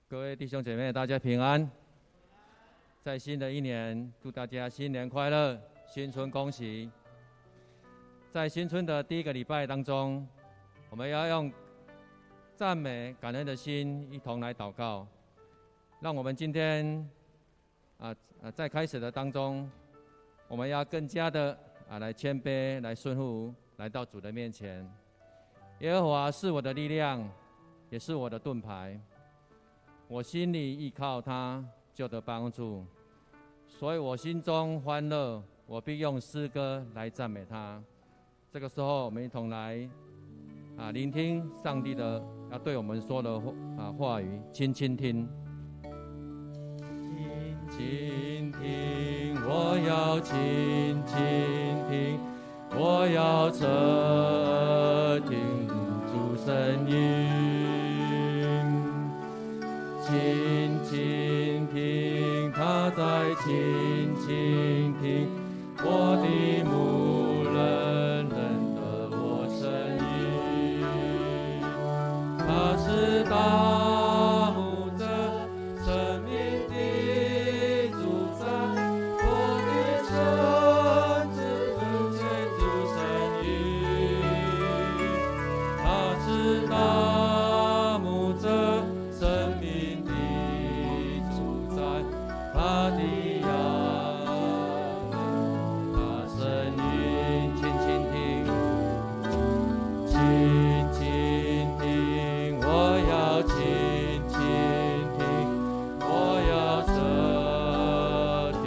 各位弟兄姐妹，大家平安。在新的一年，祝大家新年快乐，新春恭喜。在新春的第一个礼拜当中，我们要用赞美、感恩的心一同来祷告。让我们今天在开始的当中，我们要更加的来谦卑、来顺服，来到主的面前。耶和华是我的力量，也是我的盾牌。我心里依靠他，就得帮助，所以我心中欢乐，我必用诗歌来赞美他。这个时候，我们一同来聆听上帝的要对我们说的话语，轻轻听，轻轻听，我要轻轻听，我要侧听主声音。轻轻听，他在轻轻听，我的牧人认得我声音。他是大牧者，生命的主宰，我的神只跟随主声音。他是大牧者，生命他的羊们，他声音轻轻听，轻轻听，我要轻轻听，我要侧听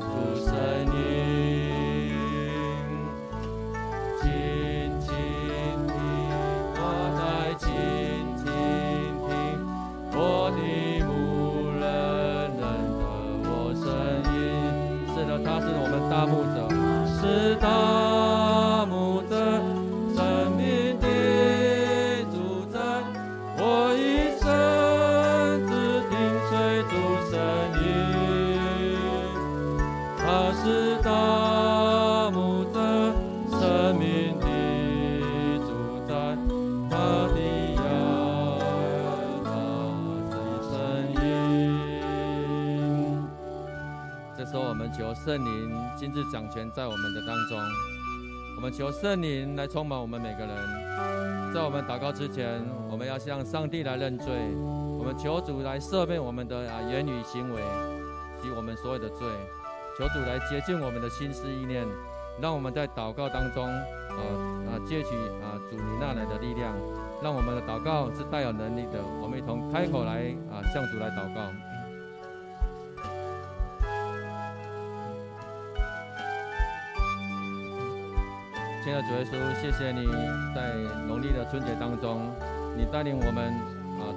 主声音，轻轻听，我在轻轻听，我的牧人他是我们大牧者，是大牧者，生命的主宰。我一生只听随主声音。他是大牧者，生命的主宰。他的羊，他的声音。这时候，我们求圣灵亲自掌权在我们的当中。我们求圣灵来充满我们每个人。在我们祷告之前，我们要向上帝来认罪。我们求主来赦免我们的言语行为及我们所有的罪。求主来洁净我们的心思意念，让我们在祷告当中接取主你那来的力量，让我们的祷告是带有能力的。我们一同开口来向主来祷告。亲爱的主耶稣，谢谢你在农历的春节当中，你带领我们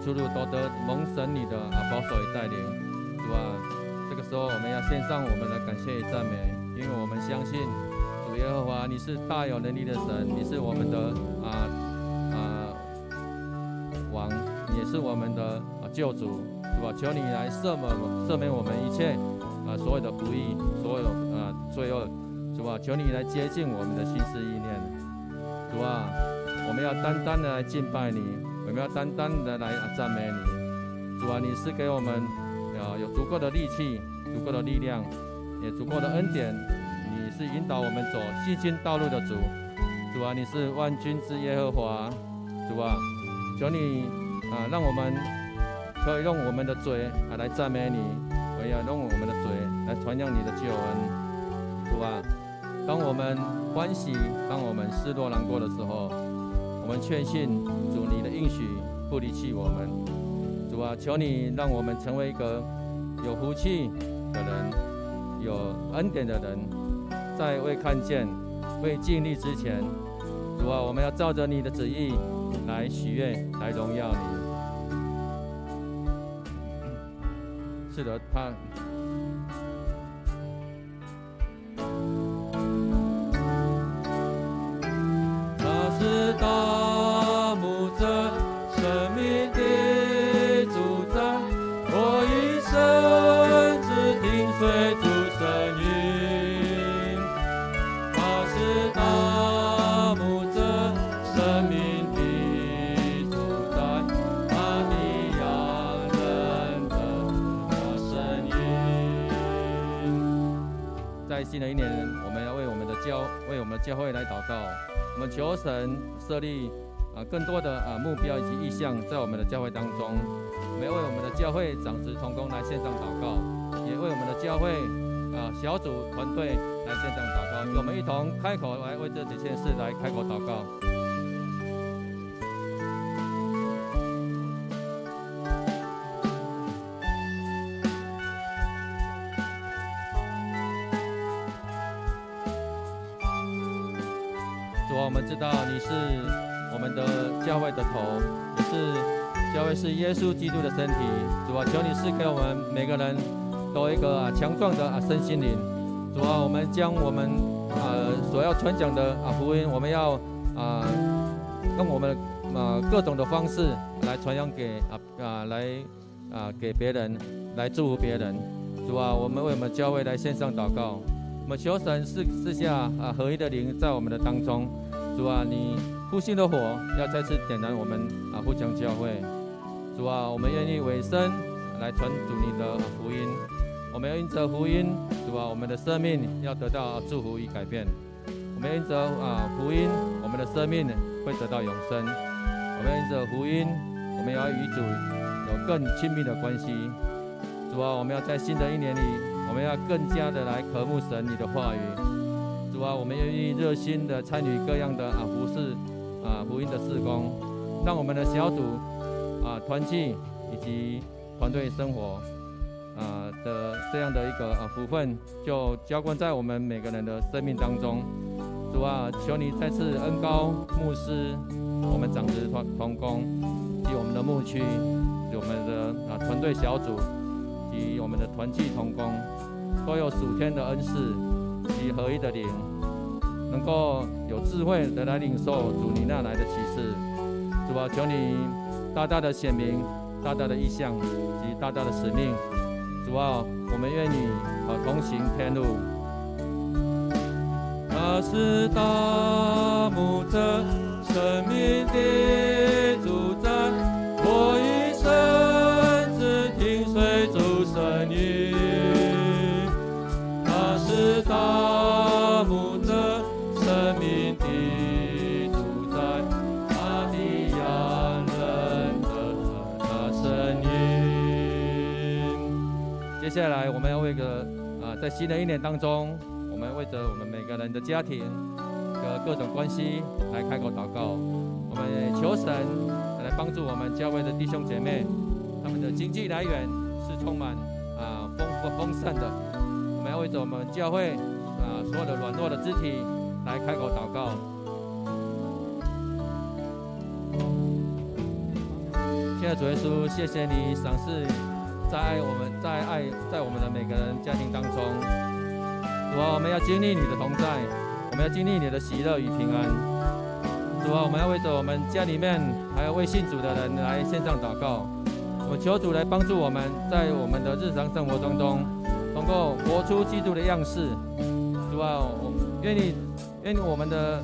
出入都得蒙神你的保守与带领。主啊，这个时候我们要献上我们的感谢与赞美，因为我们相信主耶和华你是大有能力的神，你是我们的王，也是我们的救主。主啊，求你来赦免我们一切所有的不义，所有罪恶。主啊，求你来接近我们的心思意念。主啊，我们要单单的来敬拜你，我们要单单的来赞美你。主啊，你是给我们有足够的力气、足够的力量，也足够的恩典。你是引导我们走信心道路的主。主啊，你是万军之耶和华。主啊，求你让我们可以用我们的嘴来赞美你，也要用我们的嘴来传扬你的救恩。主啊，当我们欢喜，当我们失落难过的时候，我们确信主你的应许不离弃我们。主啊，求你让我们成为一个有福气的人，有恩典的人，在未看见、未尽力之前，主啊，我们要照着你的旨意来喜悦，来荣耀你。是的，他是大牧者，生命的主宰。我一生只听随主声音。他是大牧者，生命的主宰。他的羊人在新的一年，我们要为我们的教会来祷告。我们求神设立更多的目标以及意向在我们的教会当中。我们要为我们的教会长子同工来线上祷告，也为我们的教会小组团队来线上祷告。我们一同开口来为这几件事来开口祷告。主啊，我们知道你是我们的教会的头，也是教会是耶稣基督的身体。主啊，求你赐给我们每个人都有一个强壮的身心灵。主啊，我们将我们所要传讲的福音，我们要用我们各种的方式来传扬给给别人，来祝福别人。主啊，我们为我们教会来线上祷告。我们求神赐下合一的灵在我们的当中。主啊，你复兴的火要再次点燃我们互相教会。主啊，我们愿意委身来传主你的福音。我们要因着福音，主啊，我们的生命要得到祝福与改变。我们因着福音，我们的生命会得到永生。我们因着福音，我们要与主有更亲密的关系。主啊，我们要在新的一年里，我们要更加的来渴慕神你的话语。主啊，我们愿意热心的参与各样的服事福音的事工，让我们的小组团契以及团队生活的这样的一个福分，就浇灌在我们每个人的生命当中。主啊，求你再次恩膏牧师、我们长子同工及我们的牧区、及我们的团队小组及我们的团契同工，都有属天的恩赐及合一的灵，能够有智慧的来领受主你那来的启示。主啊，求你大大的显明大大的意向及大大的使命。主啊，我们愿你同行天路。他是大牧者，生命的主宰，我一生只听随主声音。他是大牧者，生命的主宰，他的羊认得他声音。接下来我们要为在新的一年当中，我们为着我们每个人的家庭的各种关系来开口祷告。我们求神来帮助我们教会的弟兄姐妹，他们的经济来源是充满丰盛的。我们要为着我们教会所有的软弱的肢体来开口祷告。亲爱的主耶稣，谢谢你赏赐在我们的每个人家庭当中。主啊，我们要经历你的同在，我们要经历你的喜乐与平安。主啊，我们要为着我们家里面还有未信主的人来线上祷告。我们求主来帮助我们，在我们的日常生活当中，能够活出基督的样式。主啊，我愿意我们的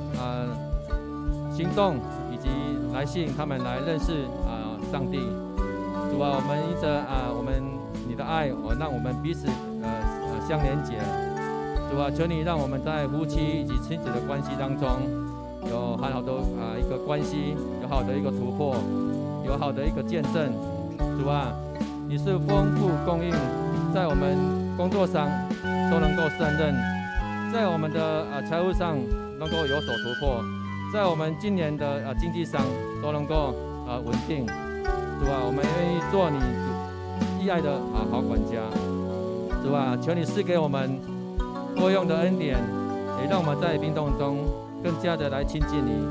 行动以及来吸引他们来认识上帝。主啊，我们因着你的爱，让我们彼此相连结。主啊，求你让我们在夫妻以及亲子的关系当中，有很好的一个关系，有好的一个突破，有好的一个见证。主啊，你是丰富供应，在我们工作上都能够胜任，在我们的财务上能够有所突破，在我们今年的经济上都能够稳定。主啊，我们愿意做你意爱的好管家。主啊，求你赐给我们多用的恩典，也让我们在病痛中更加的来亲近你。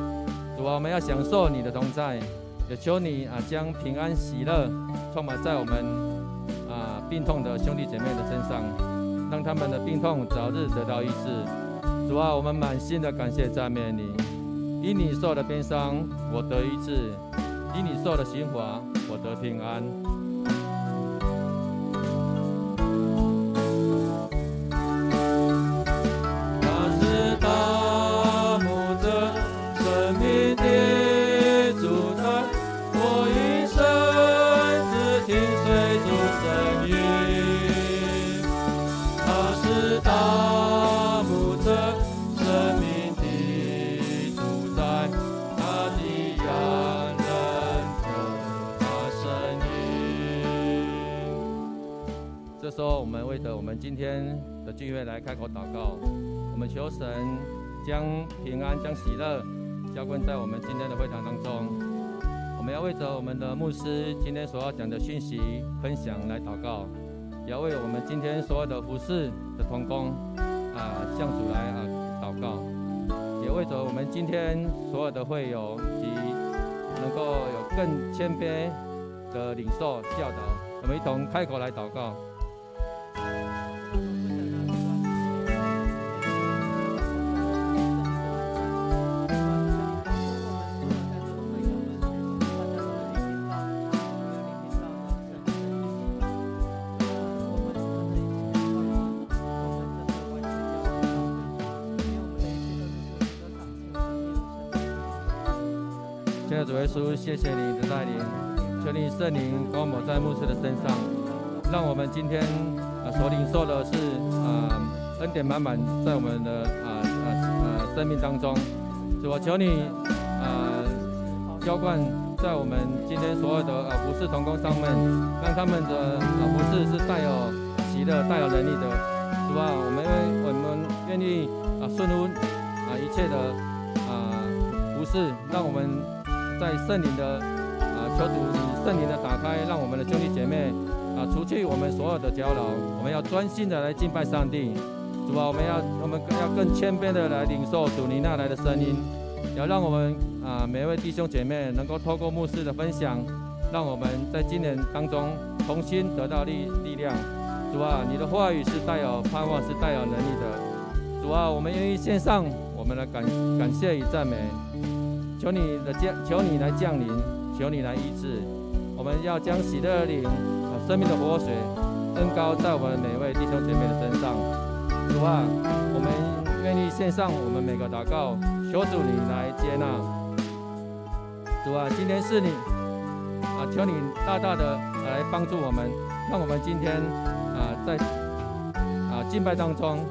主啊，我们要享受你的同在，也求你将平安喜乐充满在我们病痛的兄弟姐妹的身上，让他们的病痛早日得到医治。主啊，我们满心的感谢赞美你，因你受的鞭伤，我得医治；因你受的刑罚，我得平安。大这时候我们为着我们今天的聚会来开口祷告，我们求神将平安、将喜乐浇灌在我们今天的会堂当中。我们要为着我们的牧师今天所要讲的讯息分享来祷告，也要为我们今天所有的服事的同工向主来祷告，也为着我们今天所有的会友及能够有更谦卑的领受教导，我们一同开口来祷告。亲爱的主耶稣，谢谢你的带领，求你圣灵高抹在牧师的身上，让我们今天所领受的是恩典满满在我们的生命当中。主啊，求你浇灌在我们今天所有的服事同工上面，让他们的服事是带有喜乐、带有能力的。主啊，我们愿意顺服一切的服事，让我们在圣灵的求主你圣灵的打开，让我们的兄弟姐妹除去我们所有的搅扰，我们要专心的来敬拜上帝。主啊，我们要更谦卑的来领受主你那来的声音，要让我们每位弟兄姐妹能够透过牧师的分享，让我们在今年当中重新得到力量。主啊，你的话语是带有盼望，是带有能力的。主啊，我们愿意献上我们的感谢与赞美。求你来降临，求你来医治。我们要将喜乐的灵生命的活水恩膏在我们每位弟兄姐妹的身上。主啊，我们愿意献上我们每个祷告，求主你来接纳。主啊，今天是你求你大大的来帮助我们，让我们今天在敬拜当中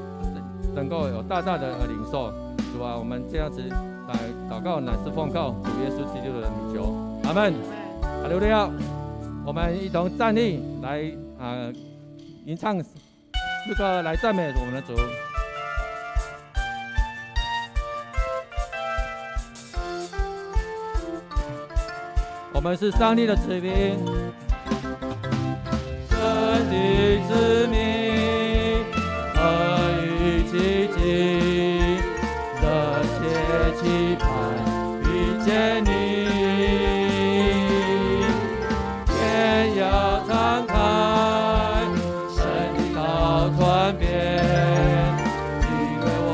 能够有大大的领受。主啊，我们这样子来祷告，乃是奉靠主耶稣基督的名求，阿们。哈利路亚！我们一同站立来吟唱诗歌来赞美我们的主。我们是上帝的子民，神的子民，何以奇迹，热切期盼遇见你。天要敞开，神的道传遍，因为我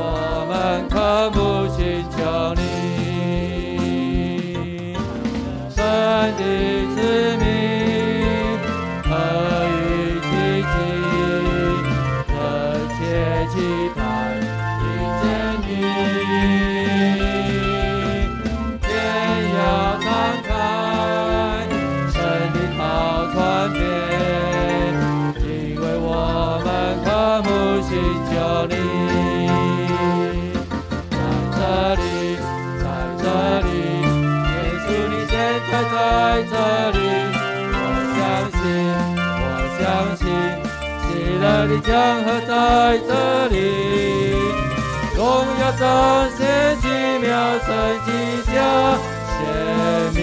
们渴慕寻求你。神的子民，何以奇迹，热切期盼遇见你。天要敞开，神的道传遍，因为我们渴慕寻求你。在这里，在这里，耶稣你现在在这里，我相信，喜乐的江河在这里，荣耀彰显奇妙神迹加显明，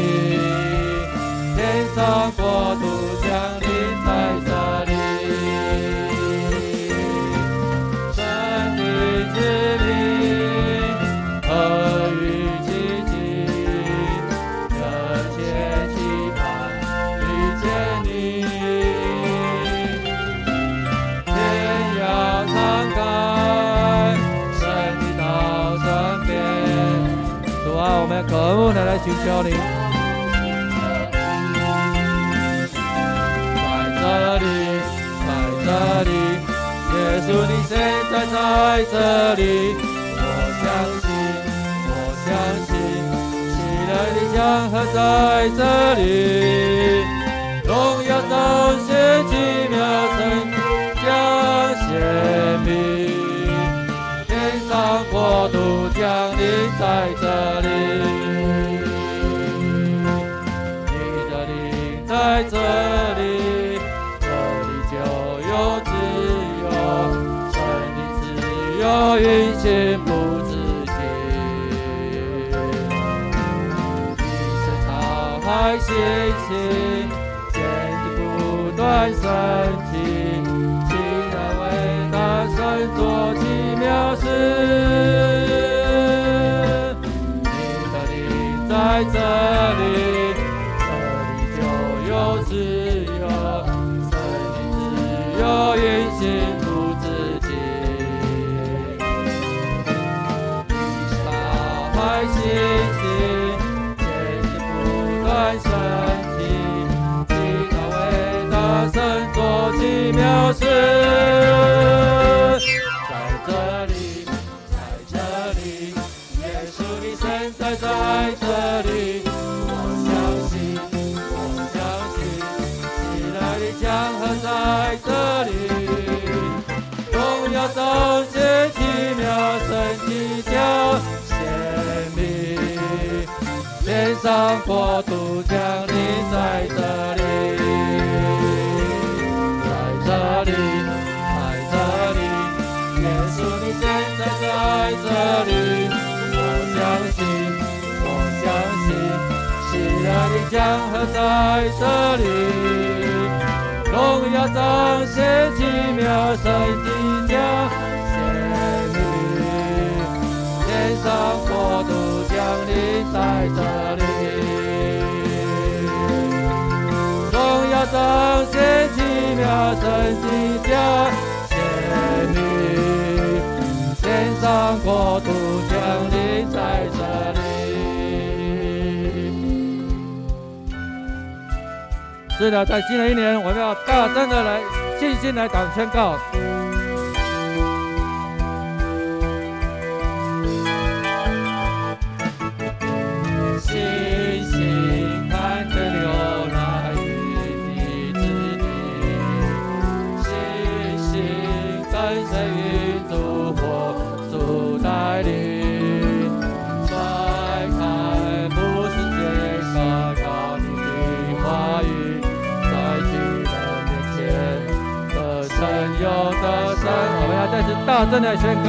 天上国度降临在这里。神的子民，何以奇迹，热切期盼遇见你。天要敞开，神的道传遍。主啊，我们渴慕的来寻求你。在这里，在这里，耶稣你现在在这里，我相信，喜乐的江河在这里，荣耀彰显奇妙神将显明，天上国度降临在这里，你的灵在这里，这里就有自由，生命自由运行不止境。一声沧海星星，坚定不断升起，期待伟大神作奇妙事。你的灵在这里，这里就有自由，生命自由运行不止境。一声沧海星星，坚定不断升起，期待伟大神作奇妙事。在这里，在这里，耶稣你身在这里，我相信，我相信，喜乐的江河在这里，荣耀彰显奇妙神奇叫显明，天上国度降临在这里，在这里，在这里，耶稣你现在在这里，我相信，我相信，喜乐的江河在这里，荣耀彰显奇妙神迹将显明，天上国度降临在这里，荣耀彰显奇妙神迹将显明，天上国度降临在这里。是的，在新的一年，我们要大声的来信心来党宣告。星星看着流来与你之地，星星跟随云主火主带领，甩开不是介绍要你的话语，在巨人面前得胜有得胜。我们要再次大声的宣告。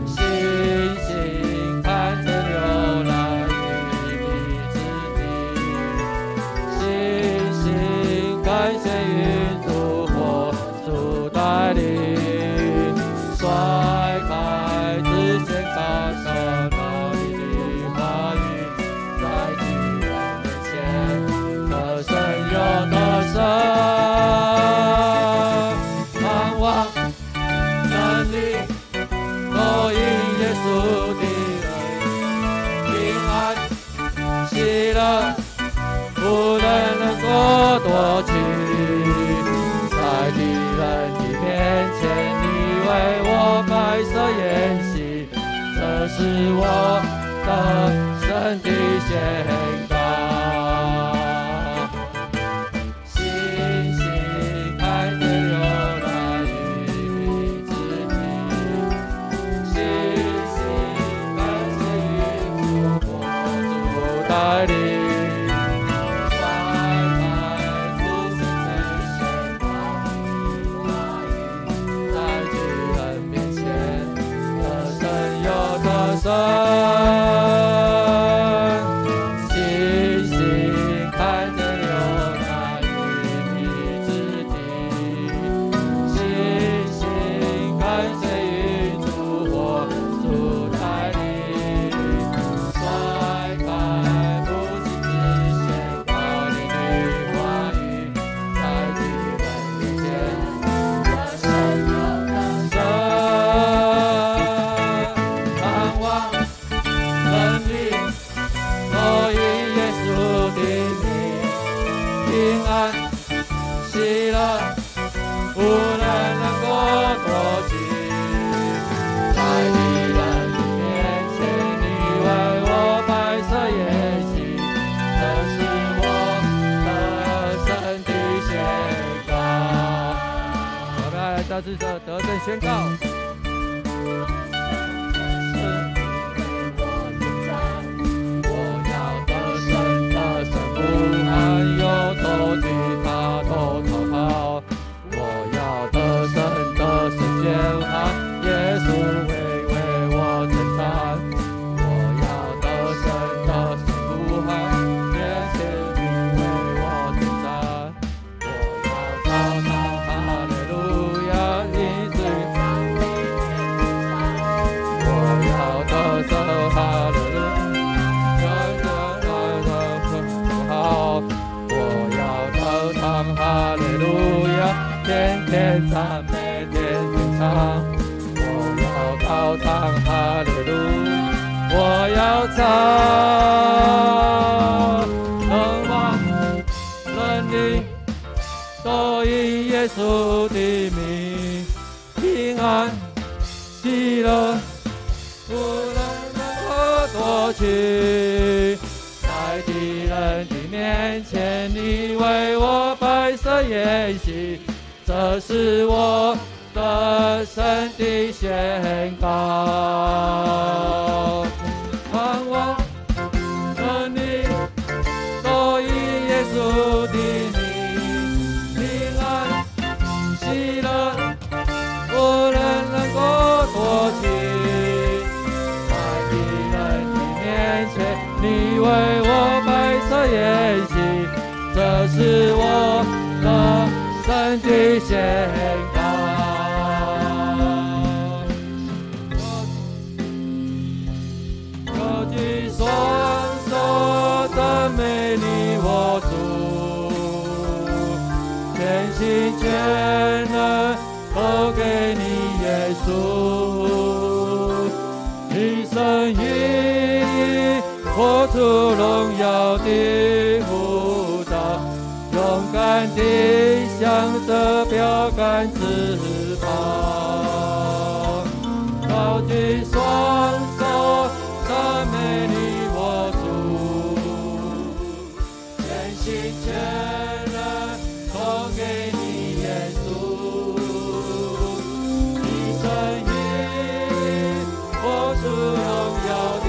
星星看着流来与你之地，星星感谢云主火主带领，甩开之前高手到你的话语，在巨人面前得胜有得胜，盼望能力都因耶稣的恩，平安喜乐不能够夺去，在敌人的面前你为我摆设筵席，这是我的身体宣告。星星看着流来与你之地，星星感谢云主火主带领，甩开之前宣告你话语，在巨人面前得胜有得胜。星星看着流来与你之地，星星感谢云主火主带领，甩开不是只宣告你的话语，在巨人面前得胜有得胜，盼望能力都因耶稣的名，平安喜乐不能够夺去，在敌人的面前你为我摆设筵席，这是我的身体宣告。我们来再次的得胜宣告。我要得胜，得胜不还有投进他都逃跑。我要呼喊，耶稣为我征战，我要得胜的声呼喊，耶稣为我征战，我要高唱哈利路亚，以至于我要得胜哈利路亚。哈利路亚，天天赞美，天天唱。我要高唱哈利路亚，我要唱。能望能力都因耶稣的名，平安喜乐不能夺去。在敌人的面前，你为我摆设筵席，这是我得胜的宣告。盼望能力都因耶稣的名，平安喜乐无人能够夺去。在敌人的面前，你为我摆设筵席，这是我的神的宣告。高举双手赞美你我主，全心全能都给你耶稣，一生一活出荣耀的呼召，勇敢地向着标杆直跑，高举双手赞美你我主，全心全能都给你耶稣，一生一活出荣耀的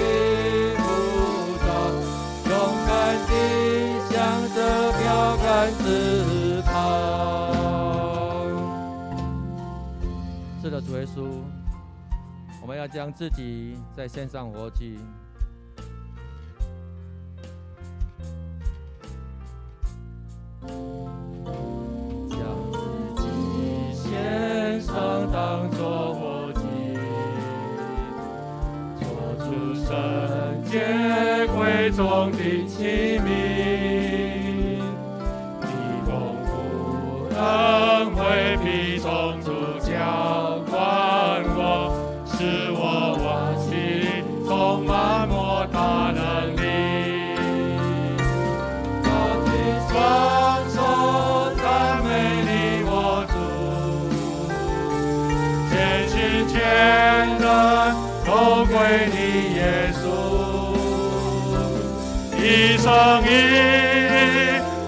直跑。是的，主耶稣，我们要将自己在线上活祭，将自己献上当作活祭，做出圣洁贵重的器皿。恩惠披从主浇灌我，使我往昔充满莫大能力。高举双手赞美你我主，全心全人都归你耶稣，一生一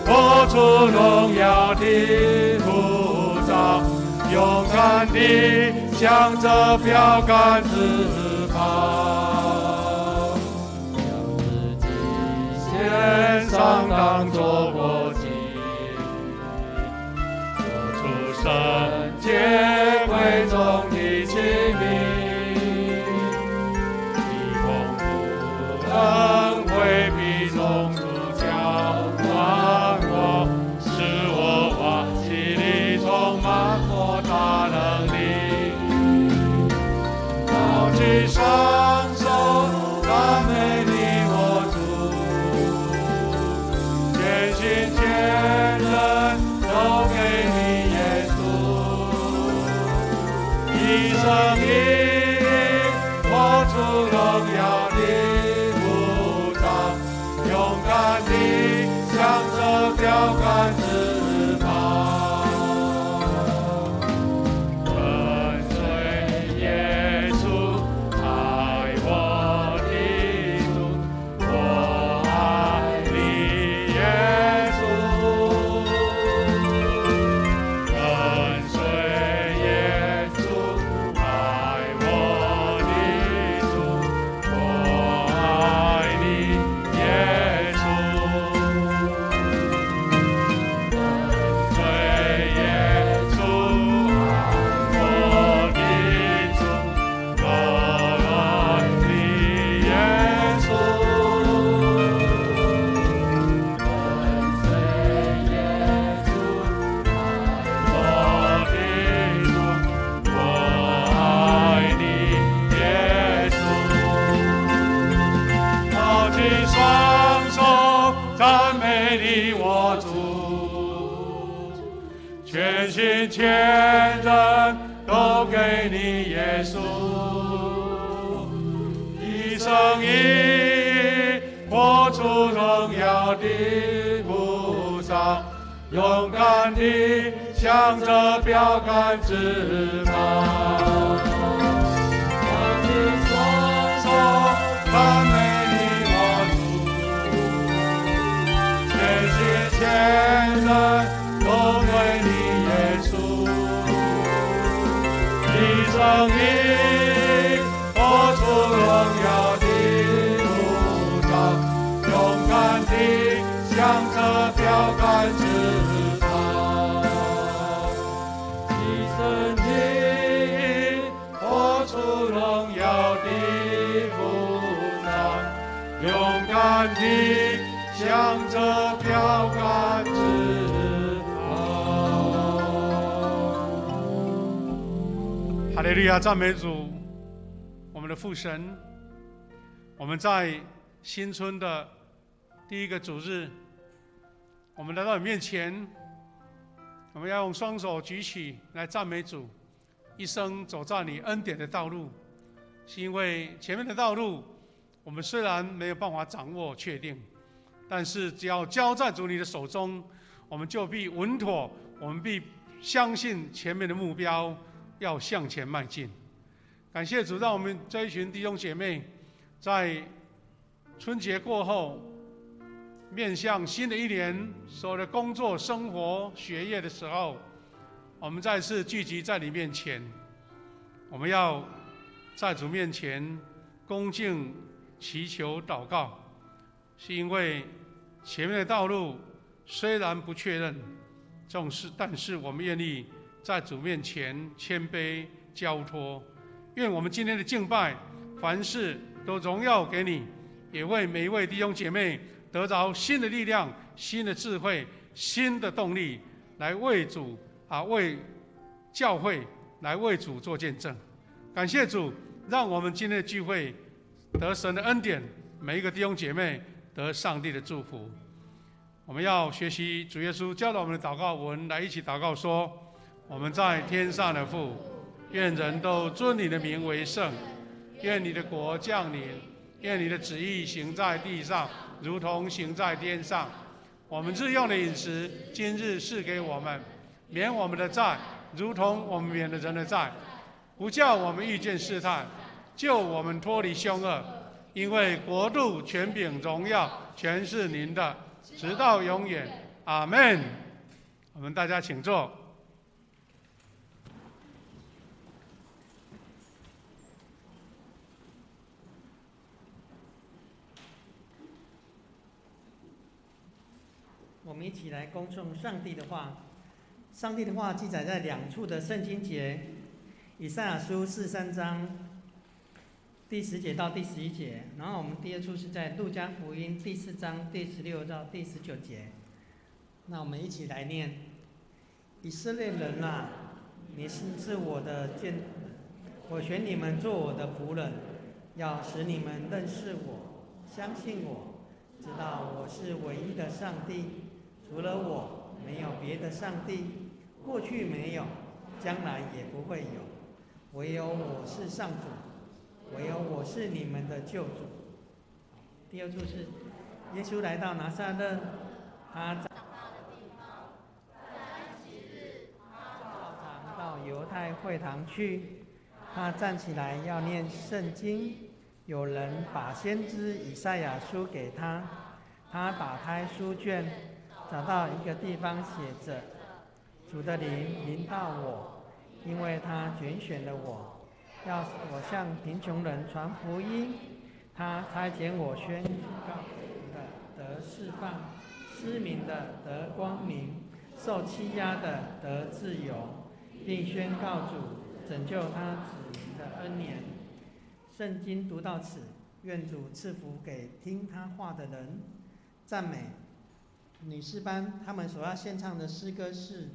活出荣耀的呼召，勇敢地向着标杆直跑，将自己献上当作活祭，做出圣洁贵重的器皿，以丰富恩惠披从主浇灌我，使我往昔里充满莫大能力。高举双手赞美你我主，全心全人都给你耶稣，一生一活出荣耀的呼召，勇敢地向着标杆直跑，跟随耶稣，爱我的主，我爱你耶稣，跟随耶稣，爱我的主，我爱你耶稣。全人都给你，耶稣，一生一活出荣耀的步伐，勇敢地向着标杆直跑。扬起双手，赞美你我主，全心全人都归你，耶稣，一生一活出荣耀的路上，勇敢地向着标杆直跑，一生一活出荣耀的路上，勇敢地向着标杆直跑。哈利路亚，赞美主！我们的父神，我们在新春的第一个主日，我们来到你面前，我们要用双手举起来赞美主。一生走在你恩典的道路，是因为前面的道路我们虽然没有办法掌握确定，但是只要交在主你的手中，我们就必稳妥，我们必相信前面的目标要向前迈进。感谢主，让我们这一群弟兄姐妹在春节过后，面向新的一年，所有的工作、生活、学业的时候，我们再次聚集在你面前。我们要在主面前恭敬祈求祷告，是因为前面的道路虽然不确认，但是我们愿意在主面前谦卑交托。愿我们今天的敬拜，凡事都荣耀给你，也为每一位弟兄姐妹得着新的力量、新的智慧、新的动力，来为主为教会来为主做见证。感谢主，让我们今天的聚会得神的恩典，每一个弟兄姐妹得上帝的祝福。我们要学习主耶稣教导我们的祷告文，来一起祷告说：我们在天上的父，愿人都尊你的名为圣，愿你的国降临，愿你的旨意行在地上，如同行在天上。我们日用的饮食，今日赐给我们，免我们的债，如同我们免了人的债，不叫我们遇见试探，救我们脱离凶恶。因为国度、权柄、荣耀，全是您的，直到永远。阿们。我们大家请坐。我们一起来恭颂上帝的话。上帝的话记载在两处的圣经节，以赛亚书43章第10节到第11节，然后我们第二处是在路加福音第4章第16到第19节。那我们一起来念：以色列人啊，你是我的见证，我选你们做我的仆人，要使你们认识我，相信我，知道我是唯一的上帝，除了我没有别的上帝，过去没有，将来也不会有，唯有我是上主，唯有我是你们的救主。第二处是耶稣来到拿撒勒，他长大的地方，在安息日，他照常到犹太会堂去。他站起来要念圣经，有人把先知以赛亚书给他，他打开书卷，找到一个地方写着：主的灵临到我，因为他拣选了我，要我向贫穷人传福音。他差遣我宣告的得释放，失明的得光明，受欺压的得自由，并宣告主拯救他子民的恩年。圣经读到此，愿主赐福给听他话的人。赞美。女诗班他们所要献唱的诗歌是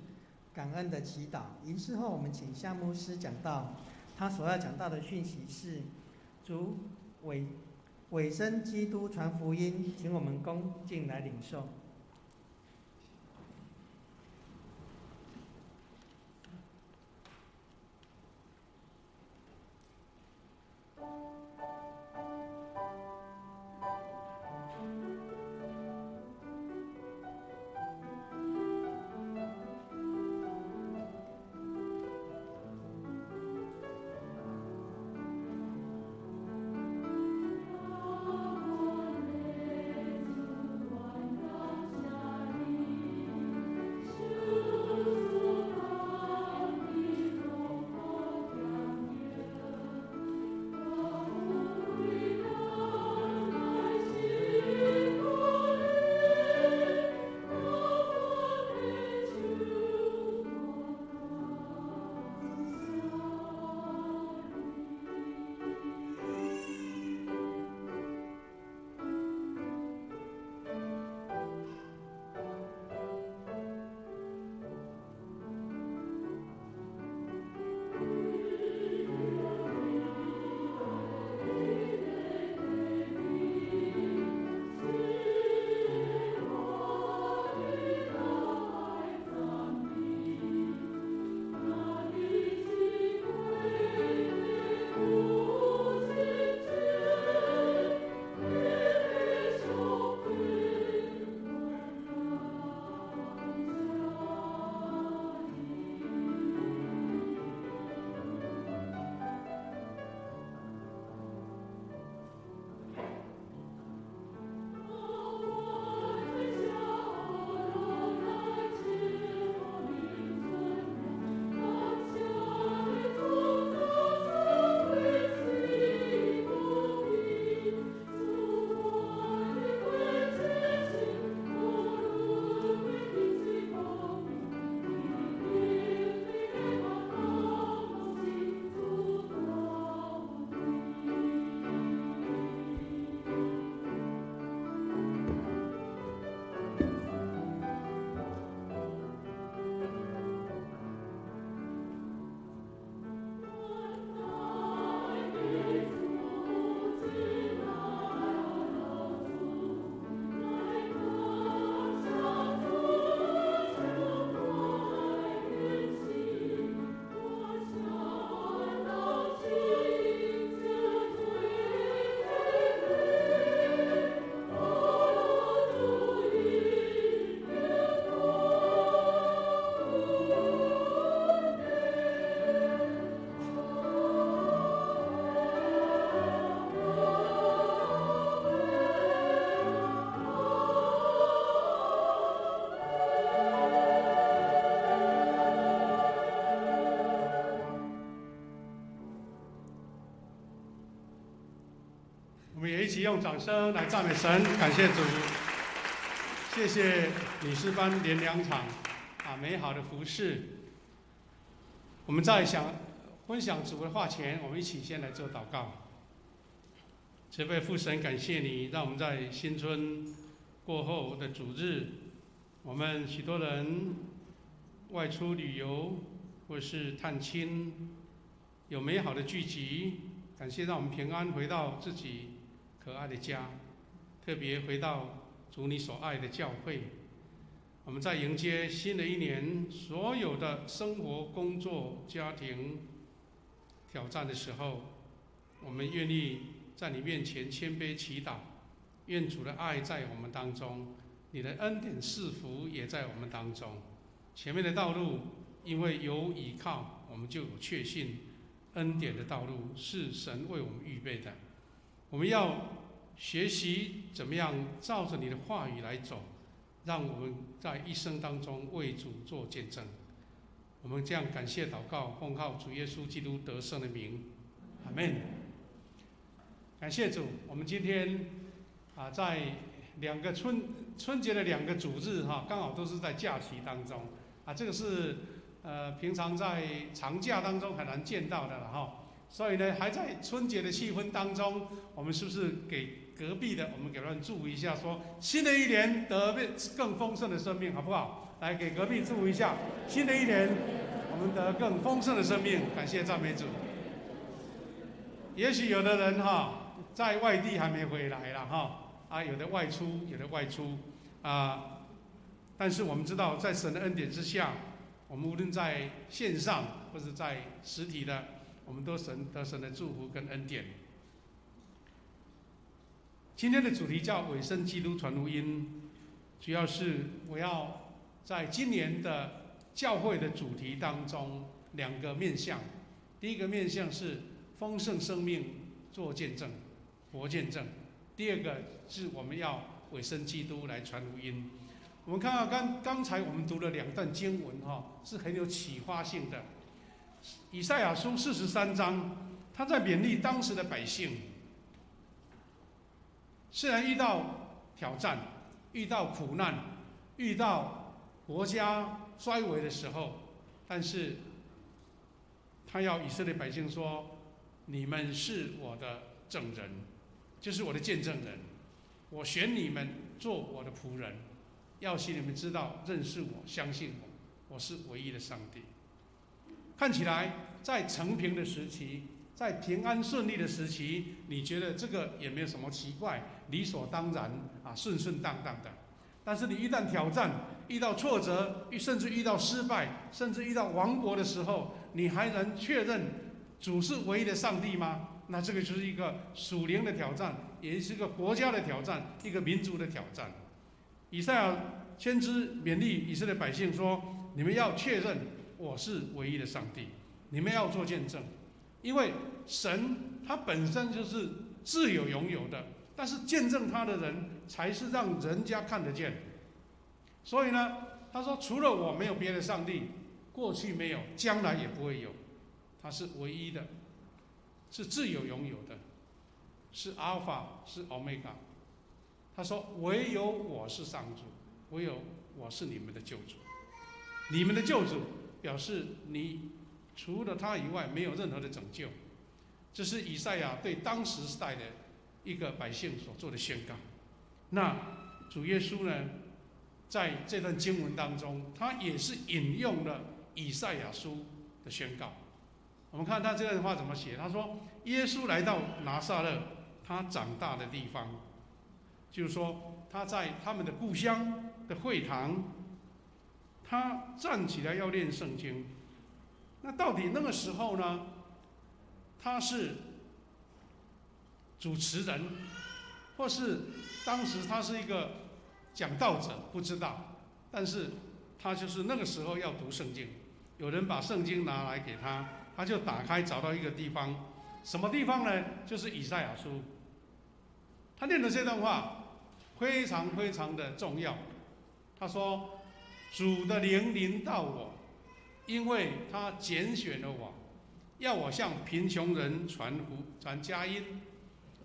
感恩的祈祷。仪式后，我们请夏牧师讲道，他所要讲到的讯息是主委身基督传福音，请我们恭敬来领受。我们也一起用掌声来赞美神，感谢主，谢谢女诗班连2场美好的服事。我们在分享主的话前，我们一起先来做祷告。慈悲父神，感谢你让我们在新春过后的主日，我们许多人外出旅游或是探亲，有美好的聚集。感谢让我们平安回到自己可爱的家，特别回到主你所爱的教会。我们在迎接新的一年，所有的生活、工作、家庭挑战的时候，我们愿意在你面前谦卑祈祷，愿主的爱在我们当中，你的恩典赐福也在我们当中。前面的道路，因为有倚靠，我们就有确信，恩典的道路是神为我们预备的。我们要学习怎么样照着你的话语来走，让我们在一生当中为主做见证。我们这样感谢祷告，奉靠主耶稣基督得胜的名，阿们。感谢主，我们今天在春节的2个主日刚好都是在假期当中这个是平常在长假当中很难见到的了所以呢，还在春节的气氛当中，我们是不是给隔壁的我们给他们祝一下，说新的一年得更丰盛的生命，好不好？来给隔壁祝一下，新的一年我们得更丰盛的生命，感谢赞美主。也许有的人在外地还没回来了有的外出，但是我们知道，在神的恩典之下，我们无论在线上或者在实体的，我们都得神的祝福跟恩典。今天的主题叫委身基督传福音，主要是我要在今年的教会的主题当中2个面向。第一个面向是丰盛生命做见证，活见证；第二个是我们要委身基督来传福音。我们看到刚才我们读了2段经文是很有启发性的。以赛亚书43章，他在勉励当时的百姓，虽然遇到挑战、遇到苦难、遇到国家衰微的时候，但是他要以色列百姓说：“你们是我的证人，就是我的见证人。我选你们做我的仆人，要使你们知道认识我、相信我，我是唯一的上帝。”看起来在承平的时期，在平安顺利的时期，你觉得这个也没有什么奇怪，理所当然顺顺当当的。但是你一旦挑战、遇到挫折，甚至遇到失败，甚至遇到亡国的时候，你还能确认主是唯一的上帝吗？那这个就是一个属灵的挑战，也是一个国家的挑战，一个民族的挑战。以赛亚先知勉励以色列百姓说：“你们要确认我是唯一的上帝，你们要做见证，因为神他本身就是自有永有的，但是见证他的人才是让人家看得见。所以呢，他说除了我没有别的上帝，过去没有，将来也不会有，他是唯一的，是自有永有的，是阿尔法，是欧米伽。他说唯有我是上主，唯有我是你们的救主，你们的救主。”表示你除了他以外没有任何的拯救，这是以赛亚对当时时代的一个百姓所做的宣告。那主耶稣呢，在这段经文当中，他也是引用了以赛亚书的宣告。我们看他这段话怎么写，他说：“耶稣来到拿撒勒，他长大的地方，就是说他在他们的故乡的会堂。”他站起来要念圣经，那到底那个时候呢？他是主持人，或是当时他是一个讲道者，不知道。但是他就是那个时候要读圣经，有人把圣经拿来给他，他就打开找到一个地方，什么地方呢？就是以赛亚书。他念的这段话非常非常的重要。他说：“主的灵临到我，因为他拣选了我，要我向贫穷人传佳音，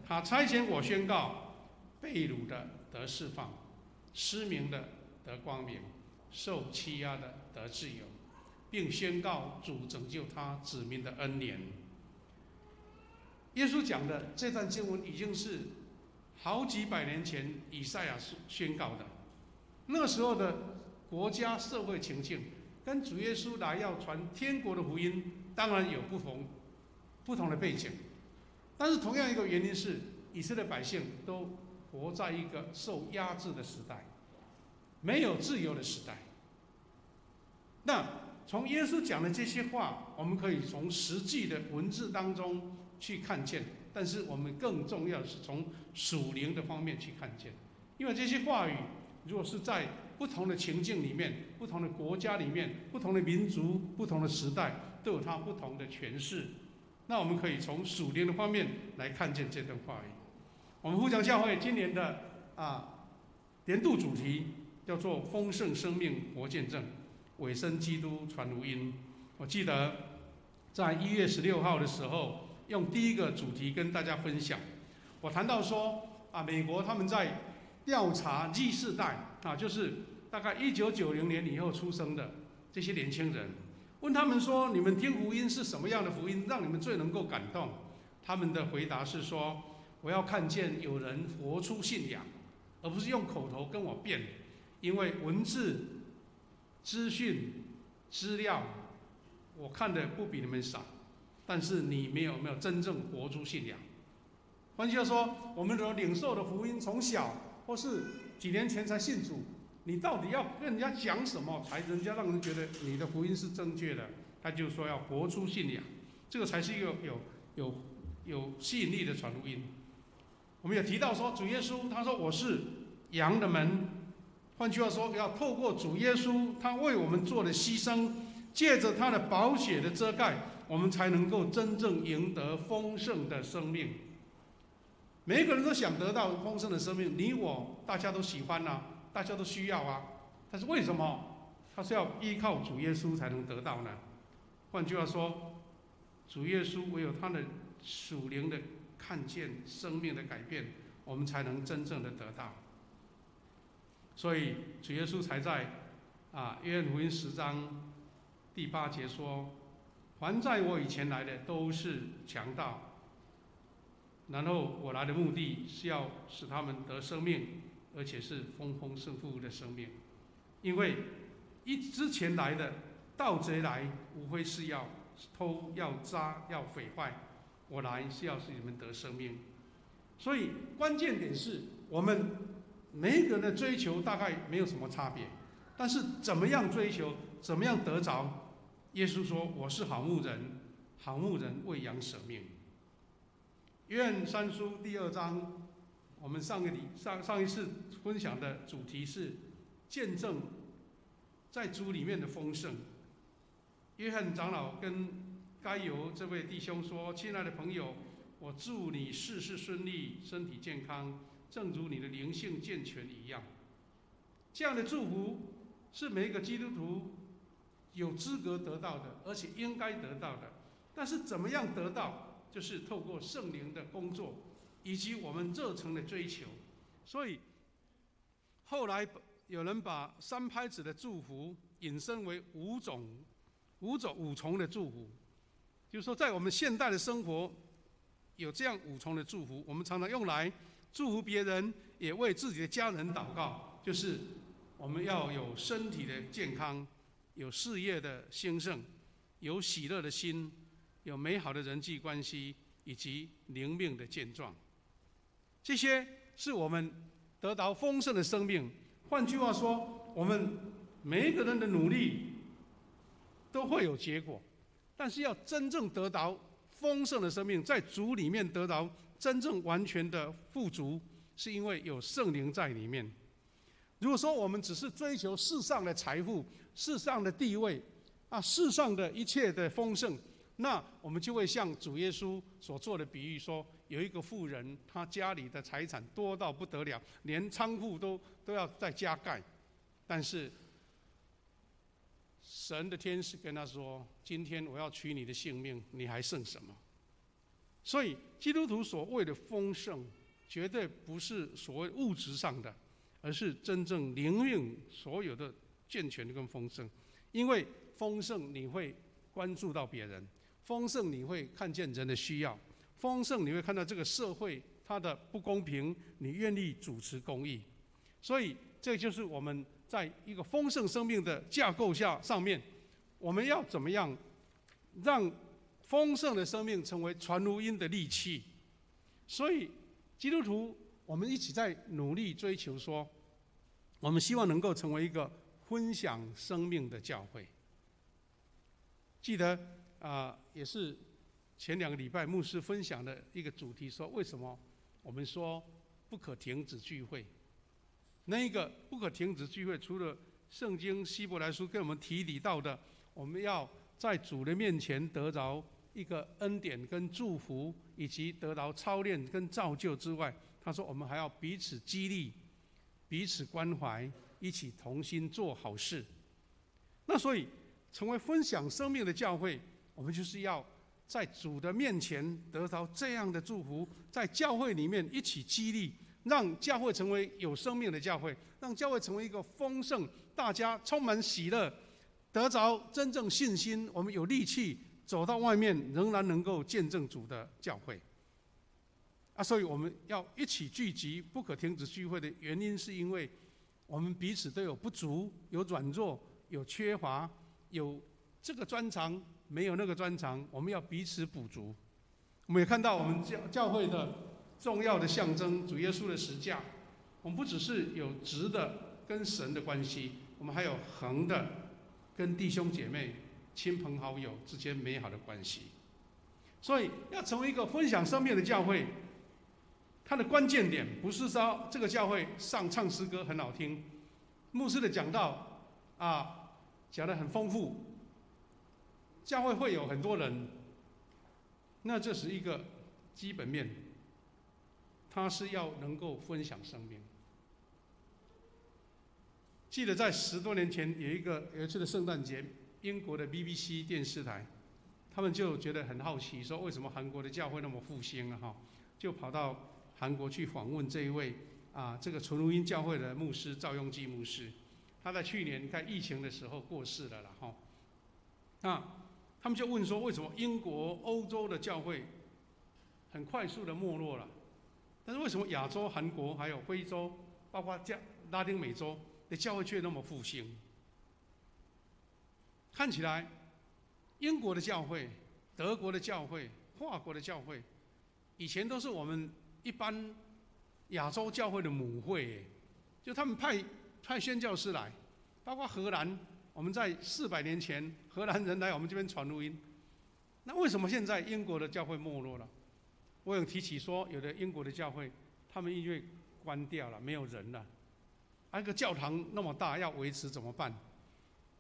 他差遣我宣告，被掳的得释放，失明的得光明，受欺压的得自由，并宣告主拯救他子民的恩年。耶稣讲的这段经文已经是好几百年前以赛亚宣告的。那时候的国家社会情境跟主耶稣来要传天国的福音当然有不同的背景，但是同样一个原因是以色列百姓都活在一个受压制的时代，没有自由的时代。那从耶稣讲的这些话，我们可以从实际的文字当中去看见，但是我们更重要的是从属灵的方面去看见，因为这些话语如果是在不同的情境里面、不同的国家里面、不同的民族、不同的时代，都有它不同的诠释。那我们可以从属灵的方面来看见这段话语。我们富强教会今年的年度主题叫做丰盛生命活见证，委身基督传福音。我记得在1月16号的时候，用第一个主题跟大家分享。我谈到说美国他们在调查 Z 世代就是大概1990年以后出生的这些年轻人，问他们说：你们听福音是什么样的福音，让你们最能够感动？他们的回答是说：我要看见有人活出信仰，而不是用口头跟我辩，因为文字、资讯、资料，我看的不比你们少，但是你没有真正活出信仰。换句话说，我们所领受的福音，从小或是几年前才信主，你到底要跟人家讲什么，才人家让人觉得你的福音是正确的？他就说要活出信仰，这个才是一个有吸引力的传福音。我们也提到说，主耶稣他说我是羊的门，换句话说，要透过主耶稣他为我们做的牺牲，借着他的宝血的遮盖，我们才能够真正赢得丰盛的生命。每一个人都想得到丰盛的生命，你我大家都喜欢大家都需要但是为什么他是要依靠主耶稣才能得到呢？换句话说，主耶稣唯有他的属灵的看见生命的改变，我们才能真正的得到。所以主耶稣才在约翰福音10章第8节说：凡在我以前来的都是强盗，然后我来的目的是要使他们得生命，而且是丰丰盛富的生命。因为之前来的盗贼来，无非是要偷、要杀、要毁坏，我来是要使你们得生命。所以关键点是我们每一个人的追求大概没有什么差别，但是怎么样追求，怎么样得着？耶稣说：我是好牧人，好牧人为羊舍命。约翰3书第2章，我们上一次分享的主题是见证在主里面的丰盛。约翰长老跟该犹这位弟兄说：亲爱的朋友，我祝你事事顺利，身体健康，正如你的灵性健全一样。这样的祝福是每一个基督徒有资格得到的，而且应该得到的。但是怎么样得到？就是透过圣灵的工作，以及我们热诚的追求。所以后来有人把三拍子的祝福引申为五重的祝福，就是说在我们现代的生活有这样5重的祝福，我们常常用来祝福别人，也为自己的家人祷告。就是我们要有身体的健康，有事业的兴盛，有喜乐的心，有美好的人际关系，以及灵命的健壮。这些是我们得到丰盛的生命。换句话说，我们每一个人的努力都会有结果，但是要真正得到丰盛的生命，在主里面得到真正完全的富足，是因为有圣灵在里面。如果说我们只是追求世上的财富、世上的地位世上的一切的丰盛，那我们就会像主耶稣所做的比喻说，有一个妇人，他家里的财产多到不得了，连仓库都要再加盖，但是神的天使跟他说：今天我要取你的性命，你还剩什么？所以基督徒所谓的丰盛，绝对不是所谓物质上的，而是真正灵命所有的健全跟丰盛。因为丰盛你会关注到别人，丰盛你会看见人的需要，丰盛你会看到这个社会它的不公平，你愿意主持公义。所以这就是我们在一个丰盛生命的架构上面，我们要怎么样让丰盛的生命成为传福音的利器。所以基督徒我们一起在努力追求说，我们希望能够成为一个分享生命的教会。记得也是前2个礼拜牧师分享的一个主题，说为什么我们说不可停止聚会。那一个不可停止聚会，除了圣经希伯来书跟我们提理到的，我们要在主的面前得着一个恩典跟祝福，以及得到操练跟造就之外，他说我们还要彼此激励，彼此关怀，一起同心做好事。那所以成为分享生命的教会，我们就是要在主的面前得到这样的祝福，在教会里面一起激励，让教会成为有生命的教会，让教会成为一个丰盛，大家充满喜乐，得着真正信心，我们有力气走到外面，仍然能够见证主的教会。所以我们要一起聚集，不可停止聚会的原因，是因为我们彼此都有不足，有软弱，有缺乏，有这个专长，没有那个专长，我们要彼此补足。我们也看到我们教会的重要的象征，主耶稣的十架。我们不只是有直的跟神的关系，我们还有横的跟弟兄姐妹、亲朋好友之间美好的关系。所以要成为一个分享生命的教会，它的关键点不是说这个教会唱诗歌很好听，牧师的讲道讲得很丰富，教会会有很多人，那这是一个基本面，它是要能够分享生命。记得在10多年前有一次的圣诞节，英国的 BBC 电视台，他们就觉得很好奇，说为什么韩国的教会那么复兴啊？就跑到韩国去访问这一位这个纯福音教会的牧师赵雍基牧师。他在去年在疫情的时候过世了啦，他们就问说，为什么英国、欧洲的教会很快速的没落了，但是为什么亚洲、韩国还有非洲，包括拉丁美洲的教会却那么复兴？看起来，英国的教会、德国的教会、法国的教会，以前都是我们一般亚洲教会的母会，就他们派宣教师来，包括荷兰，我们在400年前荷兰人来我们这边传福音。那为什么现在英国的教会没落了？我有提起说，有的英国的教会，他们因为关掉了，没有人了，一个教堂那么大，要维持怎么办？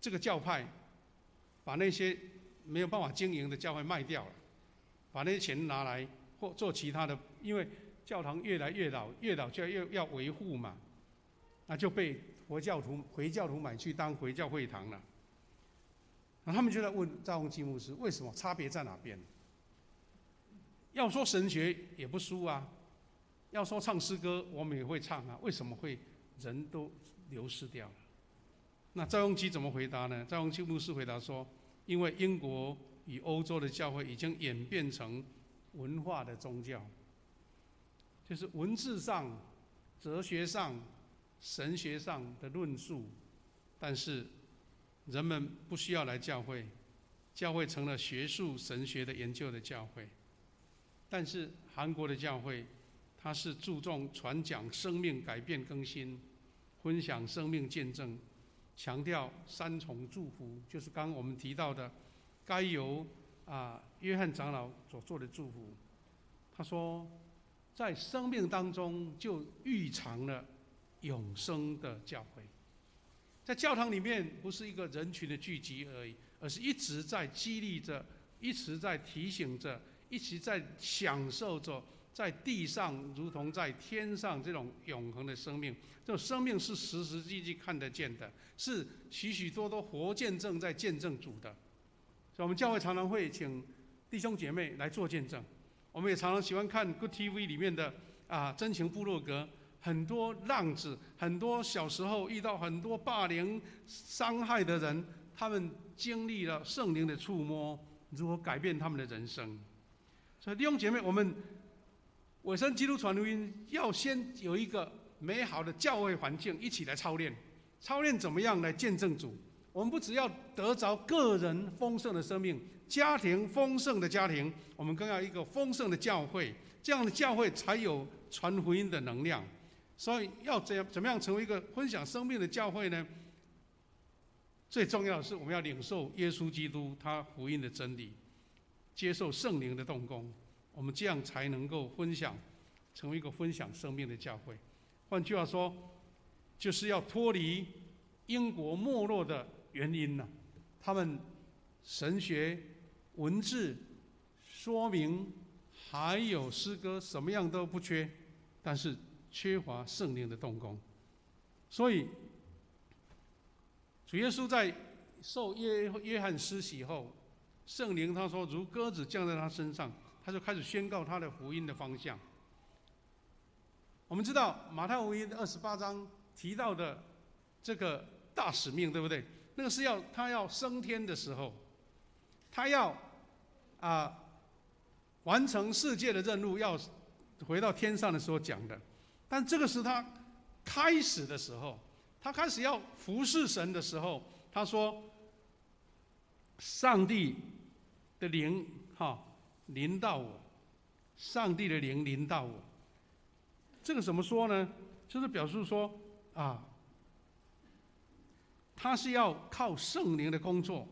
这个教派把那些没有办法经营的教会卖掉了，把那些钱拿来或做其他的，因为教堂越来越老，越老就要维护嘛，那就被回教徒买去当回教会堂了。然后他们就在问赵宏基牧师，为什么差别在哪边？要说神学也不输啊，要说唱诗歌我们也会唱啊，为什么会人都流失掉了？那赵宏基怎么回答呢？赵宏基牧师回答说，因为英国与欧洲的教会已经演变成文化的宗教，就是文字上、哲学上、神学上的论述，但是人们不需要来教会，教会成了学术神学的研究的教会。但是韩国的教会，它是注重传讲生命改变更新，分享生命见证，强调3重祝福，就是刚刚我们提到的，该由约翰长老所做的祝福。他说，在生命当中就蕴藏了永生的教会。在教堂里面不是一个人群的聚集而已，而是一直在激励着，一直在提醒着，一直在享受着在地上如同在天上这种永恒的生命。这种生命是实实际际看得见的，是许许多多活见证在见证主的。所以我们教会常常会请弟兄姐妹来做见证。我们也常常喜欢看 Good TV 里面的真情部落格，很多浪子，很多小时候遇到很多霸凌、伤害的人，他们经历了圣灵的触摸，如何改变他们的人生。所以弟兄姐妹，我们委身基督传福音，要先有一个美好的教会环境，一起来操练。操练怎么样来见证主？我们不只要得着个人丰盛的生命，家庭丰盛的家庭，我们更要一个丰盛的教会，这样的教会才有传福音的能量。所以要怎么样成为一个分享生命的教会呢？最重要的是，我们要领受耶稣基督他福音的真理，接受圣灵的动工，我们这样才能够分享，成为一个分享生命的教会。换句话说，就是要脱离英国没落的原因呢。他们神学、文字、说明还有诗歌，什么样都不缺，但是缺乏圣灵的动工。所以主耶稣在受约翰施洗后，圣灵他说如鸽子降在他身上，他就开始宣告他的福音的方向。我们知道马太福音28章提到的这个大使命，对不对？那个是他要升天的时候，他要完成世界的任务，要回到天上的时候讲的。但这个是他开始的时候，他开始要服侍神的时候，他说：“上帝的灵临到我，上帝的灵临到我。”这个怎么说呢？就是表示说他是要靠圣灵的工作，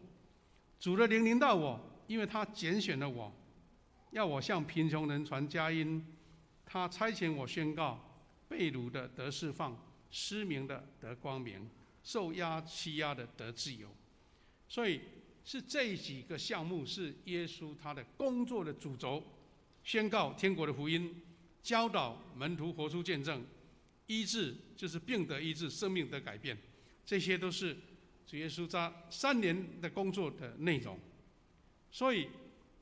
主的灵临到我，因为他拣选了我，要我向贫穷人传佳音，他差遣我宣告被掳的得释放，失明的得光明，受欺压的得自由。所以是这几个项目是耶稣他的工作的主轴：宣告天国的福音，教导门徒活出见证，医治就是病得医治，生命得改变。这些都是主耶稣他3年的工作的内容。所以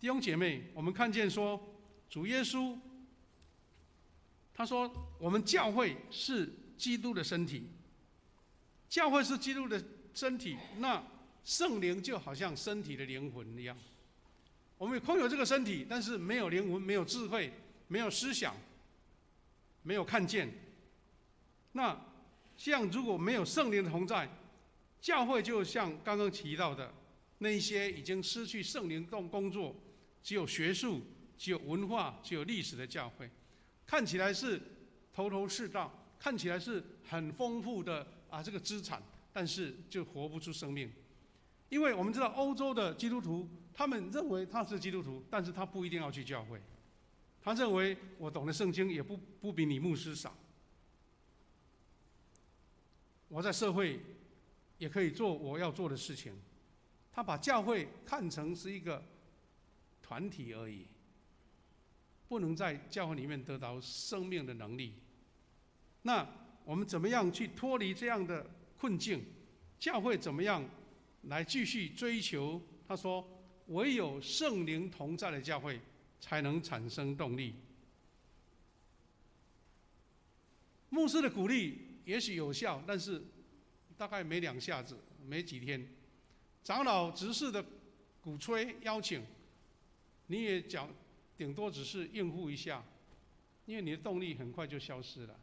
弟兄姐妹，我们看见说，主耶稣他说我们教会是基督的身体，教会是基督的身体，那圣灵就好像身体的灵魂一样。我们空有这个身体，但是没有灵魂，没有智慧，没有思想，没有看见。那像如果没有圣灵的同在，教会就像刚刚提到的那一些已经失去圣灵工作，只有学术、只有文化、只有历史的教会，看起来是头头是道，看起来是很丰富的这个资产，但是就活不出生命。因为我们知道欧洲的基督徒，他们认为他是基督徒，但是他不一定要去教会。他认为我懂得圣经也不比你牧师少，我在社会也可以做我要做的事情。他把教会看成是一个团体而已，不能在教会里面得到生命的能力。那我们怎么样去脱离这样的困境？教会怎么样来继续追求？他说，唯有圣灵同在的教会才能产生动力。牧师的鼓励也许有效，但是大概没2下子，没几天。长老执事的鼓吹邀请，你也讲，顶多只是应付一下，因为你的动力很快就消失了。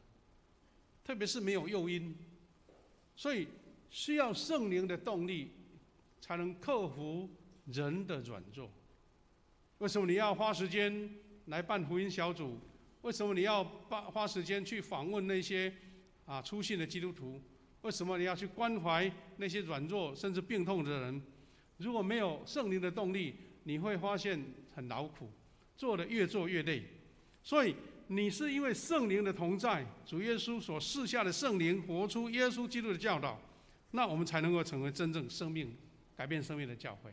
特别是没有诱因，所以需要圣灵的动力，才能克服人的软弱。为什么你要花时间来办福音小组？为什么你要花时间去访问那些初信的基督徒？为什么你要去关怀那些软弱甚至病痛的人？如果没有圣灵的动力，你会发现很劳苦，越做越累。所以你是因为圣灵的同在，主耶稣所赐下的圣灵，活出耶稣基督的教导，那我们才能够成为真正改变生命的教会。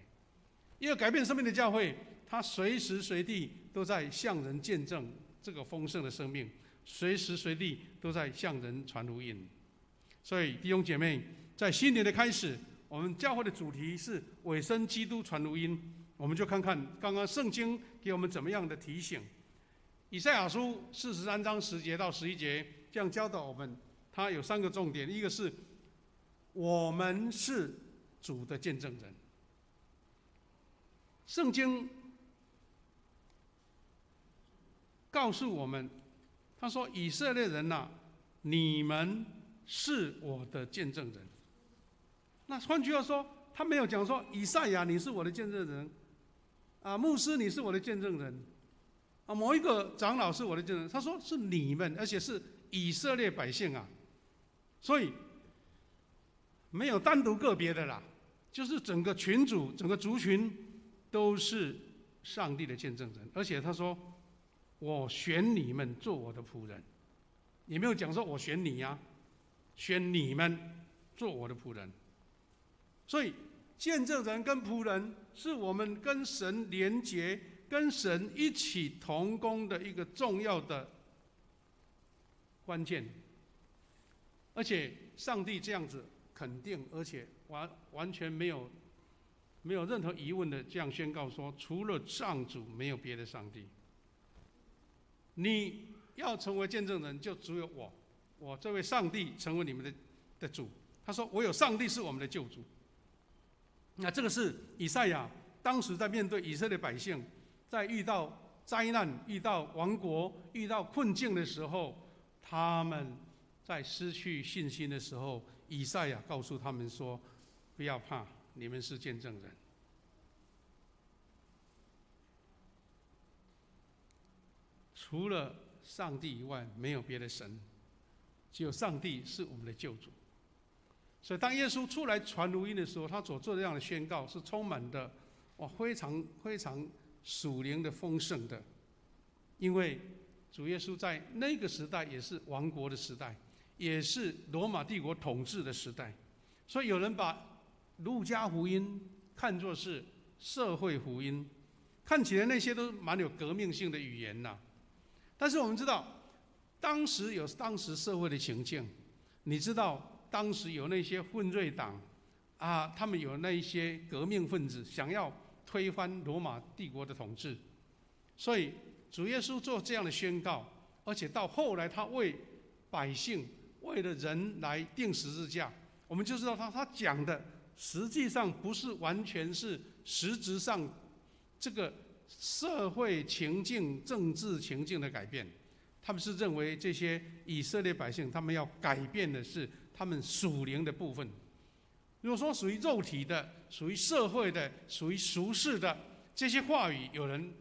因为改变生命的教会，它随时随地都在向人见证这个丰盛的生命，随时随地都在向人传福音。所以弟兄姐妹，在新年的开始，我们教会的主题是委身基督传福音。我们就看看刚刚圣经给我们怎么样的提醒。以赛亚书43章10节到11节这样教导我们，它有3个重点，一个是我们是主的见证人。圣经告诉我们，他说：“以色列人呐，你们是我的见证人。”那换句话说，他没有讲说以赛亚你是我的见证人，牧师你是我的见证人，某一个长老是我的见证人。他说是你们，而且是以色列百姓啊，所以没有单独个别的啦，就是整个群组、整个族群都是上帝的见证人。而且他说：“我选你们做我的仆人。”也没有讲说我选你呀，选你们做我的仆人。所以见证人跟仆人是我们跟神连结、跟神一起同工的一个重要的关键。而且上帝这样子肯定，而且完全没有任何疑问的这样宣告说：除了上主，没有别的上帝。你要成为见证人，就只有我这位上帝成为你们的主。他说：“我有上帝是我们的救主。”那这个是以赛亚当时在面对以色列百姓，在遇到灾难、遇到亡国、遇到困境的时候，他们在失去信心的时候，以赛亚告诉他们说：“不要怕，你们是见证人。”除了上帝以外，没有别的神，只有上帝是我们的救主。所以，当耶稣出来传福音的时候，他所做的这样的宣告是充满的非常非常属灵的丰盛的。因为主耶稣在那个时代也是亡国的时代，也是罗马帝国统治的时代，所以有人把路加福音看作是社会福音，看起来那些都蛮有革命性的语言呐。但是我们知道，当时有当时社会的情境，你知道。当时有那些混锐党他们有那一些革命分子想要推翻罗马帝国的统治，所以主耶稣做这样的宣告，而且到后来他为百姓、为了人来钉十字架，我们就知道他讲的实际上不是完全是实质上这个社会情境、政治情境的改变，他们是认为这些以色列百姓他们要改变的是他们属灵的部分。如果说属于肉体的、属于社会的、属于俗世的这些话语，有人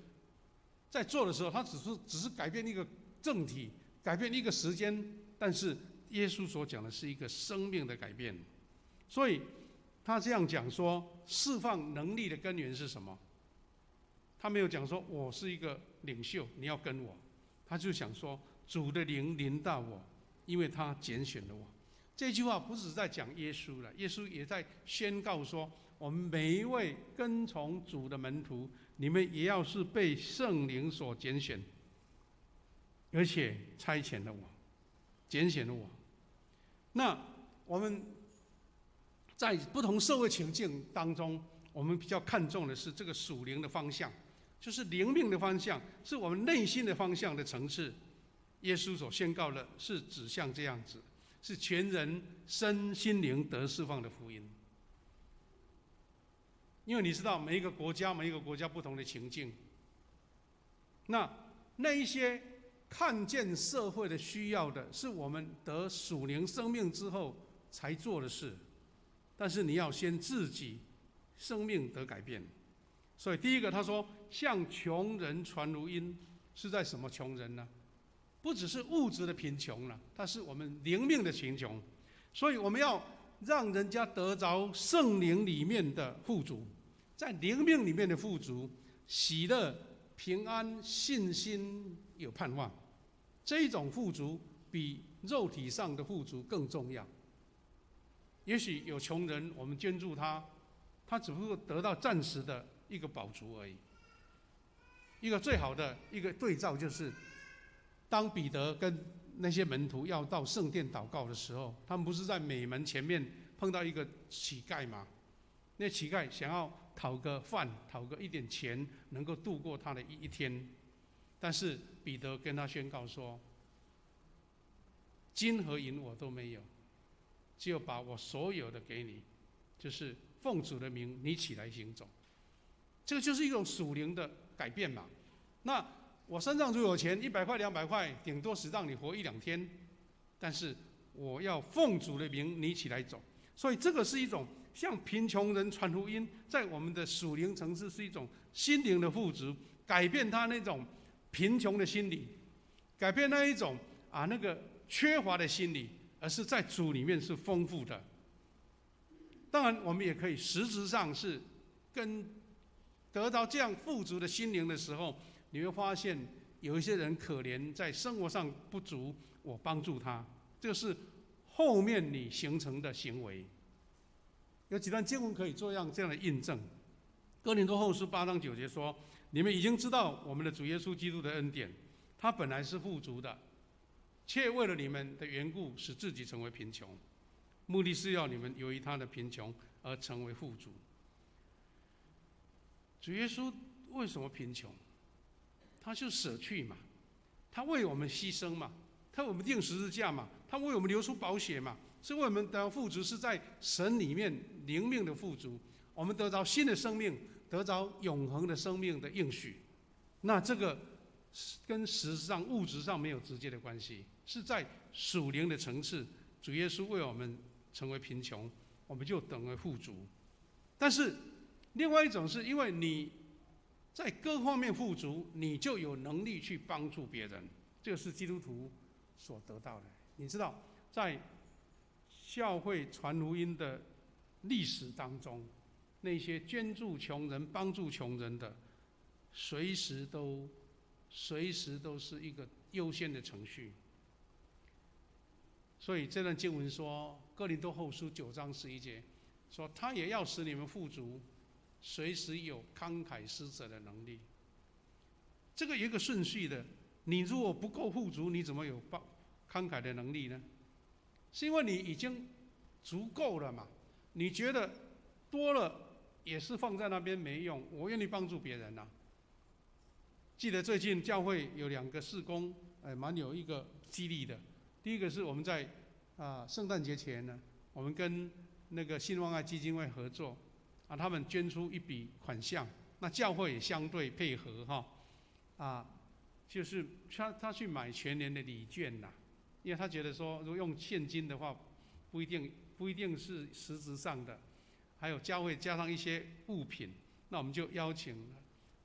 在做的时候，他只是改变一个政体，改变一个时间，但是耶稣所讲的是一个生命的改变。所以他这样讲说，释放能力的根源是什么？他没有讲说我是一个领袖，你要跟我，他就想说主的灵临到我，因为他拣选了我。这句话不只是在讲耶稣了，耶稣也在宣告说，我们每一位跟从主的门徒，你们也要是被圣灵所拣选，而且差遣了我，拣选了我。那我们在不同社会情境当中，我们比较看重的是这个属灵的方向，就是灵命的方向，是我们内心的方向的层次。耶稣所宣告的是指向这样子，是全人身心灵得释放的福音。因为你知道每一个国家不同的情境，那一些看见社会的需要的，是我们得属灵生命之后才做的事，但是你要先自己生命得改变。所以第一个他说，向穷人传福音，是在什么穷人呢？不只是物质的贫穷了，它是我们灵命的贫穷。所以我们要让人家得着圣灵里面的富足，在灵命里面的富足，喜乐、平安、信心、有盼望。这一种富足比肉体上的富足更重要。也许有穷人，我们捐助他，他只不过得到暂时的一个饱足而已。一个最好的一个对照就是，当彼得跟那些门徒要到圣殿祷告的时候，他们不是在美门前面碰到一个乞丐吗？那乞丐想要讨个饭，讨个一点钱，能够度过他的一天。但是彼得跟他宣告说：“金和银我都没有，只有把我所有的给你，就是奉主的名，你起来行走。”这个就是一种属灵的改变嘛。那我身上如有钱，100块、200块，顶多是让你活1、2天，但是我要奉主的名，你起来走。所以这个是一种向贫穷人传福音，在我们的属灵层次是一种心灵的富足，改变他那种贫穷的心理，改变那一种那个缺乏的心理，而是在主里面是丰富的。当然，我们也可以实质上是跟得到这样富足的心灵的时候，你会发现有一些人可怜，在生活上不足，我帮助他，这是后面你形成的行为。有几段经文可以做这样的印证。哥林多后书8章9节说：“你们已经知道我们的主耶稣基督的恩典，他本来是富足的，却为了你们的缘故，使自己成为贫穷，目的是要你们由于他的贫穷而成为富足。”主耶稣为什么贫穷？他就舍去嘛，他为我们牺牲嘛，他为我们钉十字架嘛，他为我们流出宝血嘛，是为我们的富足是在神里面灵命的富足，我们得着新的生命，得着永恒的生命的应许。那这个跟实质上物质上没有直接的关系，是在属灵的层次，主耶稣为我们成为贫穷，我们就等为富足。但是另外一种是因为你在各方面富足，你就有能力去帮助别人，这个是基督徒所得到的。你知道，在教会传福音的历史当中，那些捐助穷人、帮助穷人的，随时都是一个优先的程序。所以这段经文说，哥林多后书9章11节说：“他也要使你们富足，随时有慷慨施舍的能力。”这个有一个顺序的，你如果不够富足，你怎么有慷慨的能力呢？是因为你已经足够了嘛？你觉得多了也是放在那边没用，我愿意帮助别人啊。记得最近教会有2个事工，蛮有一个激励的。第一个是我们在圣诞节前呢，我们跟那个信望爱基金会合作，他们捐出一笔款项，那教会也相对配合就是他去买全年的礼券呐，因为他觉得说，如果用现金的话，不一定是实质上的，还有教会加上一些物品，那我们就邀请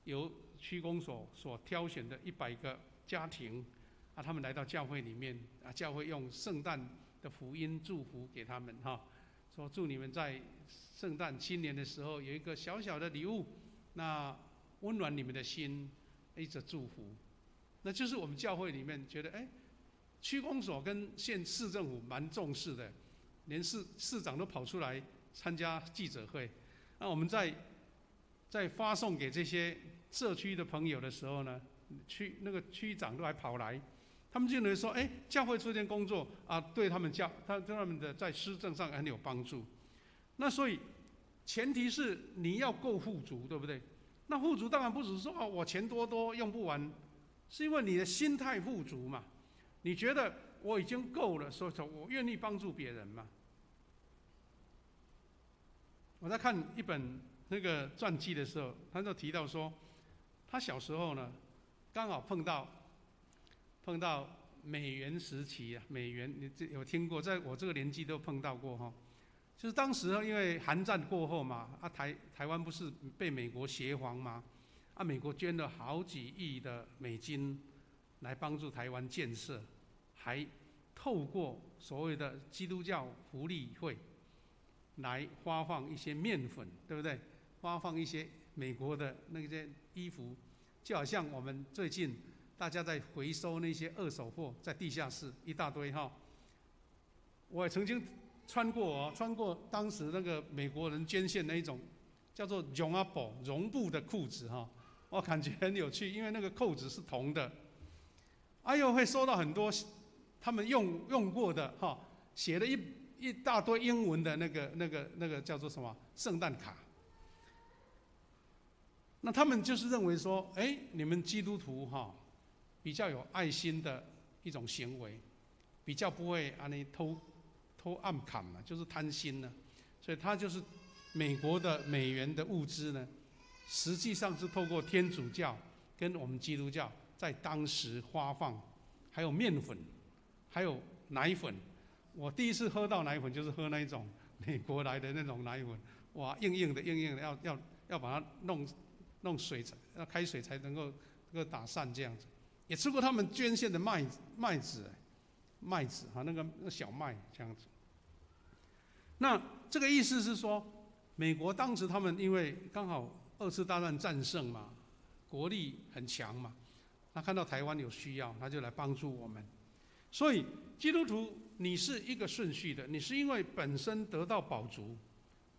由区公所所挑选的100个家庭，他们来到教会里面，教会用圣诞的福音祝福给他们说祝你们在圣诞新年的时候有一个小小的礼物，那温暖你们的心，一直祝福。那就是我们教会里面觉得，区公所跟市政府蛮重视的，连市长都跑出来参加记者会。那我们在发送给这些社区的朋友的时候呢，那个区长都还跑来，他们就认为说，教会这件工作对他们的在施政上很有帮助。那所以前提是你要够富足，对不对？那富足当然不只是说我钱多用不完，是因为你的心态富足嘛。你觉得我已经够了，所以我愿意帮助别人嘛。我在看一本那个传记的时候，他就提到说，他小时候呢，刚好碰到美援时期美援你有听过，在我这个年纪都碰到过就是当时因为韩战过后嘛，台湾不是被美国协防吗？美国捐了好几亿的美金来帮助台湾建设，还透过所谓的基督教福利会来发放一些面粉，对不对？发放一些美国的那些衣服，就好像我们最近大家在回收那些二手货，在地下室一大堆我也曾经穿过当时那个美国人捐献那一种叫做绒布的裤子我感觉很有趣，因为那个扣子是铜的，又会收到很多他们用过的写了一大堆英文的那个叫做什么圣诞卡。那他们就是认为说，你们基督徒比较有爱心的一种行为，比较不会安尼偷暗砍嘛，就是贪心呢。所以他就是美国的美元的物资呢，实际上是透过天主教跟我们基督教在当时发放，还有面粉，还有奶粉。我第一次喝到奶粉就是喝那一种美国来的那种奶粉，哇，硬硬的，要把它弄水，要开水才能够打散这样子。也吃过他们捐献的麦子哈，那个小麦这样子。那这个意思是说，美国当时他们因为刚好2次大战战胜嘛，国力很强嘛，他看到台湾有需要，他就来帮助我们。所以基督徒，你是一个顺序的，你是因为本身得到饱足，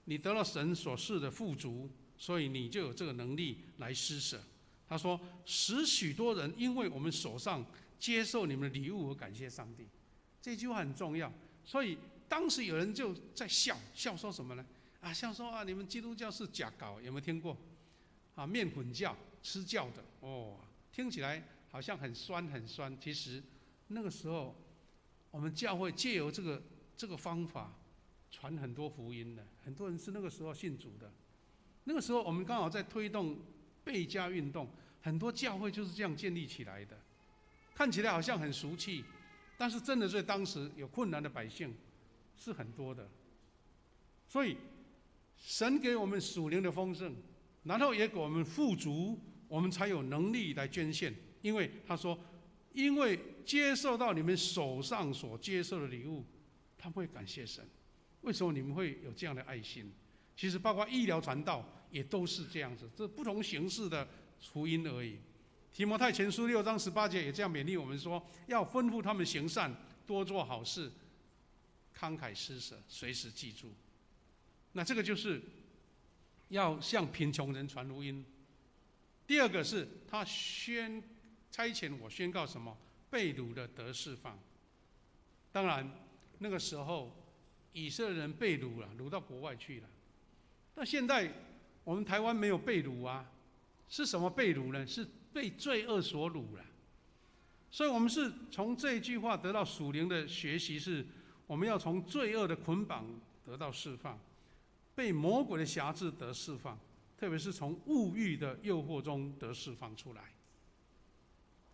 你得到神所赐的富足，所以你就有这个能力来施舍。他说，使许多人因为我们手上接受你们的礼物而感谢上帝。这句话很重要。所以当时有人就在笑说什么呢？笑说啊，你们基督教是假搞，有没有听过？面粉教、吃教的哦，听起来好像很酸。其实那个时候，我们教会借由这个方法传很多福音的，很多人是那个时候信主的。那个时候我们刚好在推动贝加运动，很多教会就是这样建立起来的。看起来好像很俗气，但是真的在当时有困难的百姓是很多的。所以神给我们属灵的丰盛，然后也给我们富足，我们才有能力来捐献。因为他说，因为接受到你们手上所接受的礼物，他们会感谢神。为什么你们会有这样的爱心？其实包括医疗传道也都是这样子，这不同形式的福音而已。提摩太前书6章18节也这样勉励我们说，要吩咐他们行善，多做好事，慷慨施舍，随时记住。那这个就是要向贫穷人传福音。第二个是他差遣我宣告什么？被掳的得释放。当然那个时候以色列人被掳了，掳到国外去了。那现在我们台湾没有被掳啊，是什么被掳呢？是被罪恶所掳了。所以我们是从这一句话得到属灵的学习，是我们要从罪恶的捆绑得到释放，被魔鬼的辖制得释放，特别是从物欲的诱惑中得释放出来。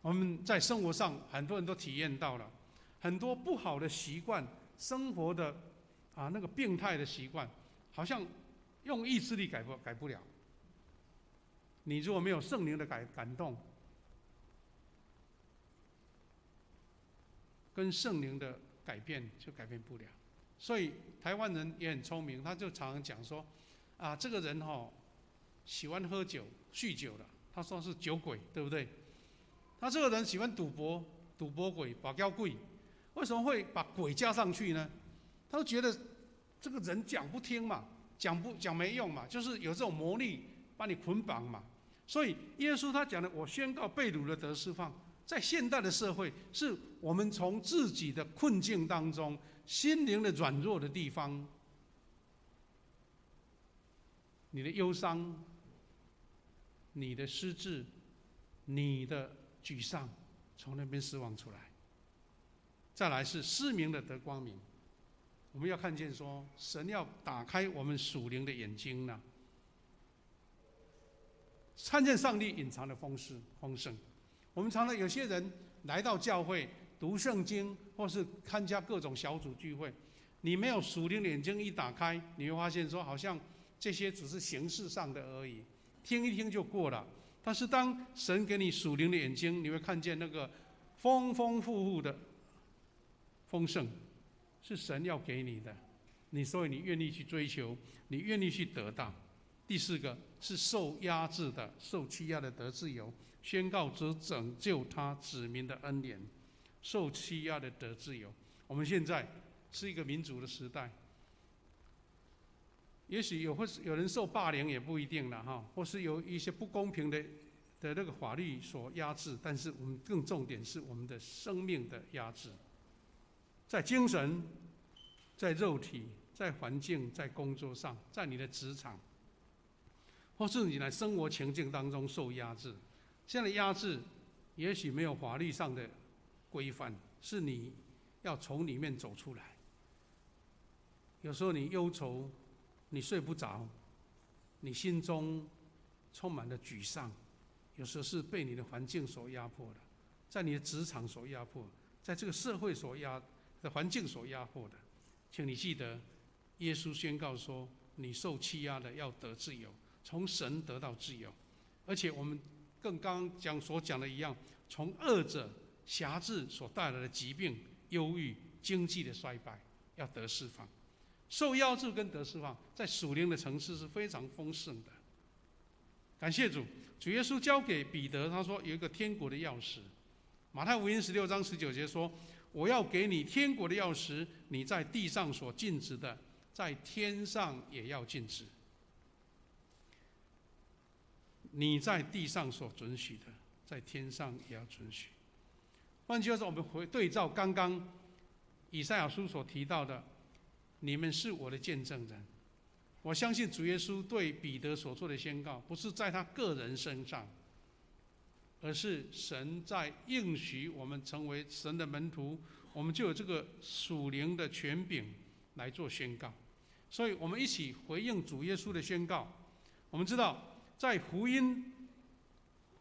我们在生活上很多人都体验到了很多不好的习惯，生活的那个病态的习惯，好像用意志力改不了。你如果没有圣灵的感动，跟圣灵的改变就改变不了。所以台湾人也很聪明，他就常常讲说，这个人喜欢喝酒、酗酒的，他说是酒鬼，对不对？他这个人喜欢赌博，赌博鬼、保镖鬼，为什么会把鬼加上去呢？他就觉得这个人讲不听嘛，讲没用嘛，就是有这种魔力把你捆绑嘛。所以耶稣他讲的，我宣告被掳的得释放，在现代的社会，是我们从自己的困境当中，心灵的软弱的地方，你的忧伤、你的失志、你的沮丧，从那边释放出来。再来是失明的得光明，我们要看见说，神要打开我们属灵的眼睛呢，看见上帝隐藏的丰盛。我们常常有些人来到教会读圣经，或是参加各种小组聚会，你没有属灵的眼睛一打开，你会发现说，好像这些只是形式上的而已，听一听就过了。但是当神给你属灵的眼睛，你会看见那个丰丰富富的丰盛，是神要给你的，所以你愿意去追求，你愿意去得到。第四个是受压制的、受欺压的得自由，宣告只拯救他子民的恩典。受欺压的得自由。我们现在是一个民主的时代，也许有人受霸凌也不一定了哈，或是有一些不公平的那个法律所压制，但是我们更重点是我们的生命的压制，在精神、在肉体、在环境、在工作上、在你的职场，或是你的生活情境当中受压制。这样的压制也许没有法律上的规范，是你要从里面走出来。有时候你忧愁，你睡不着，你心中充满了沮丧，有时候是被你的环境所压迫的，在你的职场所压迫，在这个社会的环境所压迫的。请你记得，耶稣宣告说，你受欺压的要得自由，从神得到自由。而且我们更刚刚所讲的一样，从恶者辖制所带来的疾病、忧郁、经济的衰败要得释放。受压制跟得释放，在属灵的层次是非常丰盛的。感谢主，主耶稣交给彼得，他说有一个天国的钥匙。马太福音16章19节说，我要给你天国的钥匙，你在地上所禁止的，在天上也要禁止；你在地上所准许的，在天上也要准许。换句话说，我们对照刚刚以赛亚书所提到的，你们是我的见证人。我相信主耶稣对彼得所做的宣告，不是在他个人身上，而是神在应许我们成为神的门徒，我们就有这个属灵的权柄来做宣告。所以我们一起回应主耶稣的宣告。我们知道，在福音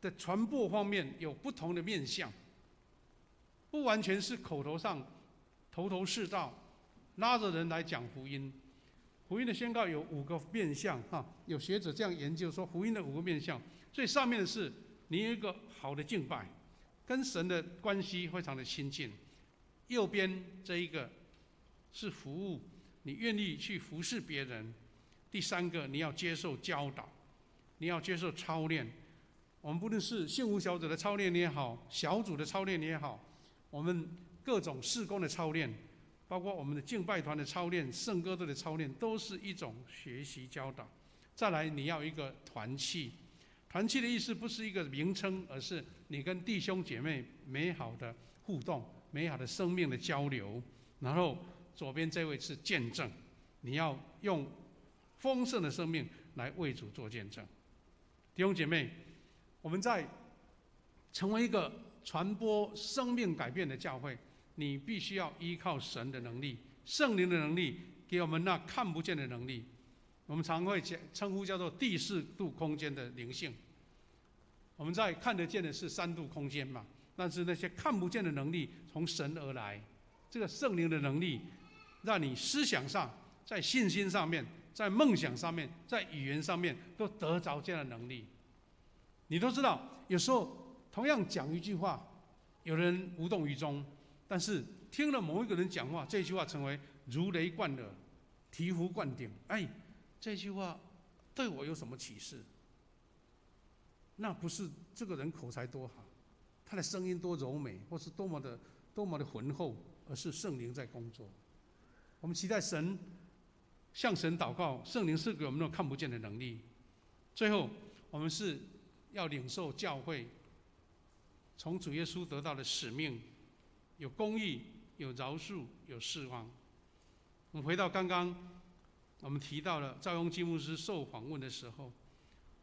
的传播方面有不同的面向，不完全是口头上头头是道，拉着人来讲福音。福音的宣告有5个面向，有学者这样研究说，福音的5个面向，最上面的是你有一个好的敬拜，跟神的关系非常的亲近。右边这一个是服务，你愿意去服侍别人。第3个，你要接受教导，你要接受操练。我们不论是幸福小组的操练也好，小组的操练也好，我们各种事工的操练，包括我们的敬拜团的操练、圣歌队的操练，都是一种学习教导。再来，你要一个团契。团契的意思不是一个名称，而是你跟弟兄姐妹美好的互动、美好的生命的交流。然后左边这位是见证，你要用丰盛的生命来为主做见证。弟兄姐妹，我们在成为一个传播生命改变的教会，你必须要依靠神的能力、圣灵的能力，给我们那看不见的能力。我们常会称呼叫做第4度空间的灵性。我们在看得见的是3度空间嘛，但是那些看不见的能力从神而来。这个圣灵的能力，让你思想上、在信心上面、在梦想上面、在语言上面都得着这样的能力。你都知道，有时候同样讲一句话，有人无动于衷，但是听了某一个人讲话，这句话成为如雷贯耳、醍醐灌顶。这句话对我有什么启示？那不是这个人口才多好，他的声音多柔美，或是多么的浑厚，而是圣灵在工作。我们期待神，向神祷告，圣灵赐给我们那种看不见的能力。最后，我们是要领受教会从主耶稣得到的使命，有公义，有饶恕，有释放。我们回到刚刚我们提到了赵永基牧师受访问的时候，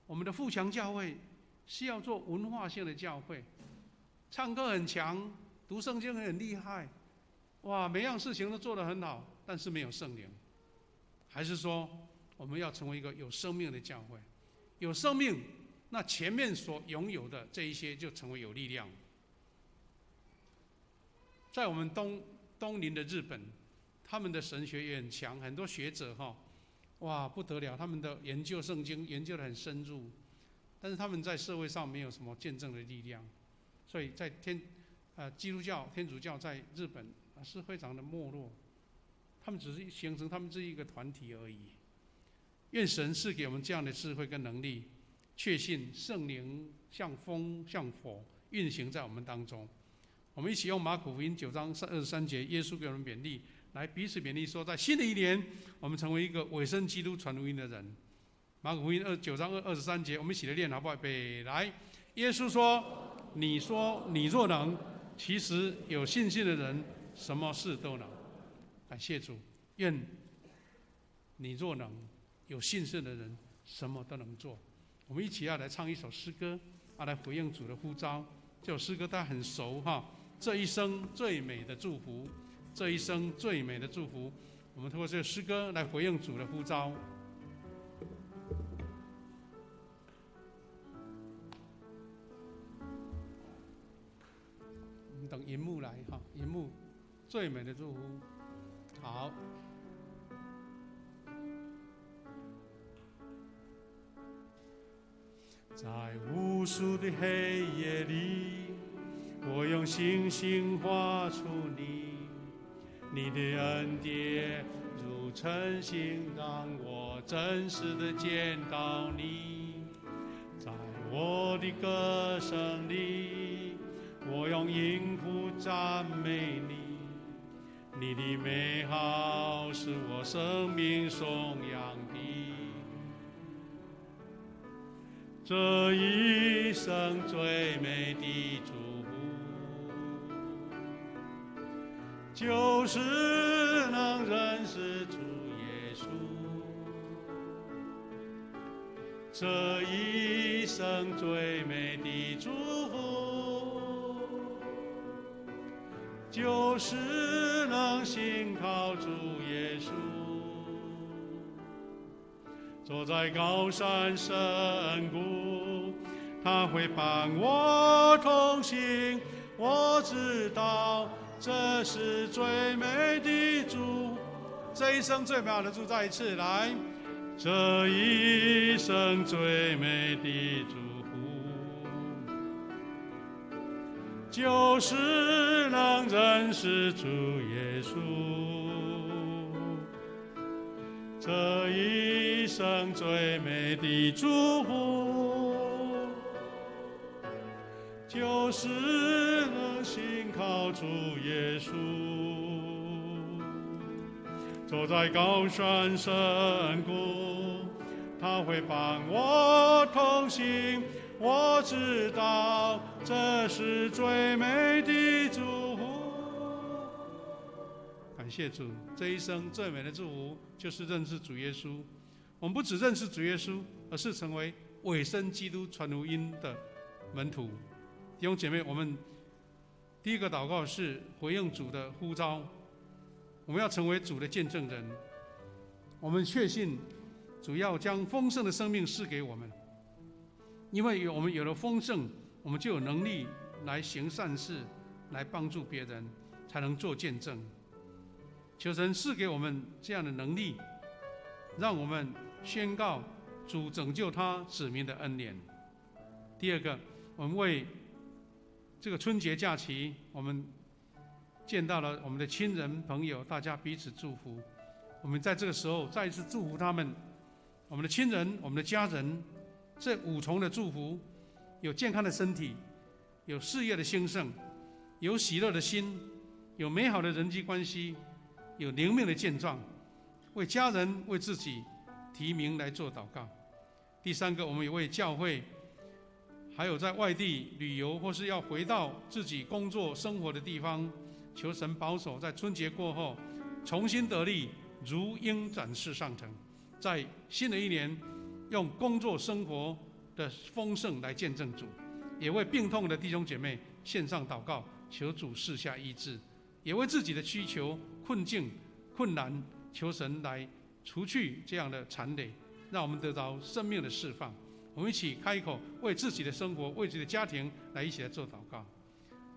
我们的富强教会是要做文化性的教会，唱歌很强，读圣经很厉害，哇，每样事情都做得很好，但是没有圣灵。还是说我们要成为一个有生命的教会？有生命，那前面所拥有的这一些就成为有力量。在我们东邻的日本，他们的神学也很强，很多学者哇不得了，他们的研究圣经研究得很深入，但是他们在社会上没有什么见证的力量，所以在基督教、天主教在日本是非常的没落，他们只是形成他们这一个团体而已。愿神赐给我们这样的智慧跟能力，确信圣灵像风像火运行在我们当中。我们一起用马可福音9章23节，耶稣给我们勉励，来彼此勉励说，在新的一年，我们成为一个委身基督传福音的人。马可福音9章23节，我们一起来念好不好？备来。耶稣说：“你说你若能，其实有信心的人，什么事都能。”感谢主，愿你若能，有信心的人，什么都能做。我们一起要来唱一首诗歌，来回应主的呼召。这首诗歌大家很熟哈。这一生最美的祝福，这一生最美的祝福，我们通过这个诗歌来回应主的呼召。我们等银幕来哈，银幕最美的祝福，好。在无数的黑夜里，我用星星画出你的恩典如晨星，让我真实的见到你。在我的歌声里，我用音符赞美你的美好是我生命颂扬的。这一生最美的祝福，就是能认识主耶稣。这一生最美的祝福，就是能信靠主耶稣。坐在高山深谷，他会伴我同行。我知道这是最美的主，这一生最美好的主。再一次来，这一生最美的祝福，就是能认识主耶稣。这一生最美的祝福，就是能信靠主耶稣。走在高山深谷，他会伴我同行。我知道这是最美的祝福。感谢主，这一生最美的祝福就是认识主耶稣。我们不只认识主耶稣，而是成为委身基督传福音的门徒。弟兄姐妹，我们第一个祷告是回应主的呼召，我们要成为主的见证人。我们确信主要将丰盛的生命赐给我们，因为我们有了丰盛，我们就有能力来行善事，来帮助别人，才能做见证。求神赐给我们这样的能力，让我们宣告主拯救他子民的恩典。第二个，我们为这个春节假期，我们见到了我们的亲人朋友，大家彼此祝福。我们在这个时候再一次祝福他们，我们的亲人，我们的家人，这五重的祝福：有健康的身体，有事业的兴盛，有喜乐的心，有美好的人际关系，有灵命的健壮。为家人、为自己提名来做祷告。第三个，我们也为教会，还有在外地旅游或是要回到自己工作生活的地方，求神保守，在春节过后重新得力，如鹰展翅上腾，在新的一年用工作生活的丰盛来见证主。也为病痛的弟兄姐妹献上祷告，求主赐下医治。也为自己的需求、困境、困难，求神来除去这样的缠累，让我们得到生命的释放。我们一起开口，为自己的生活、为自己的家庭来一起来做祷告。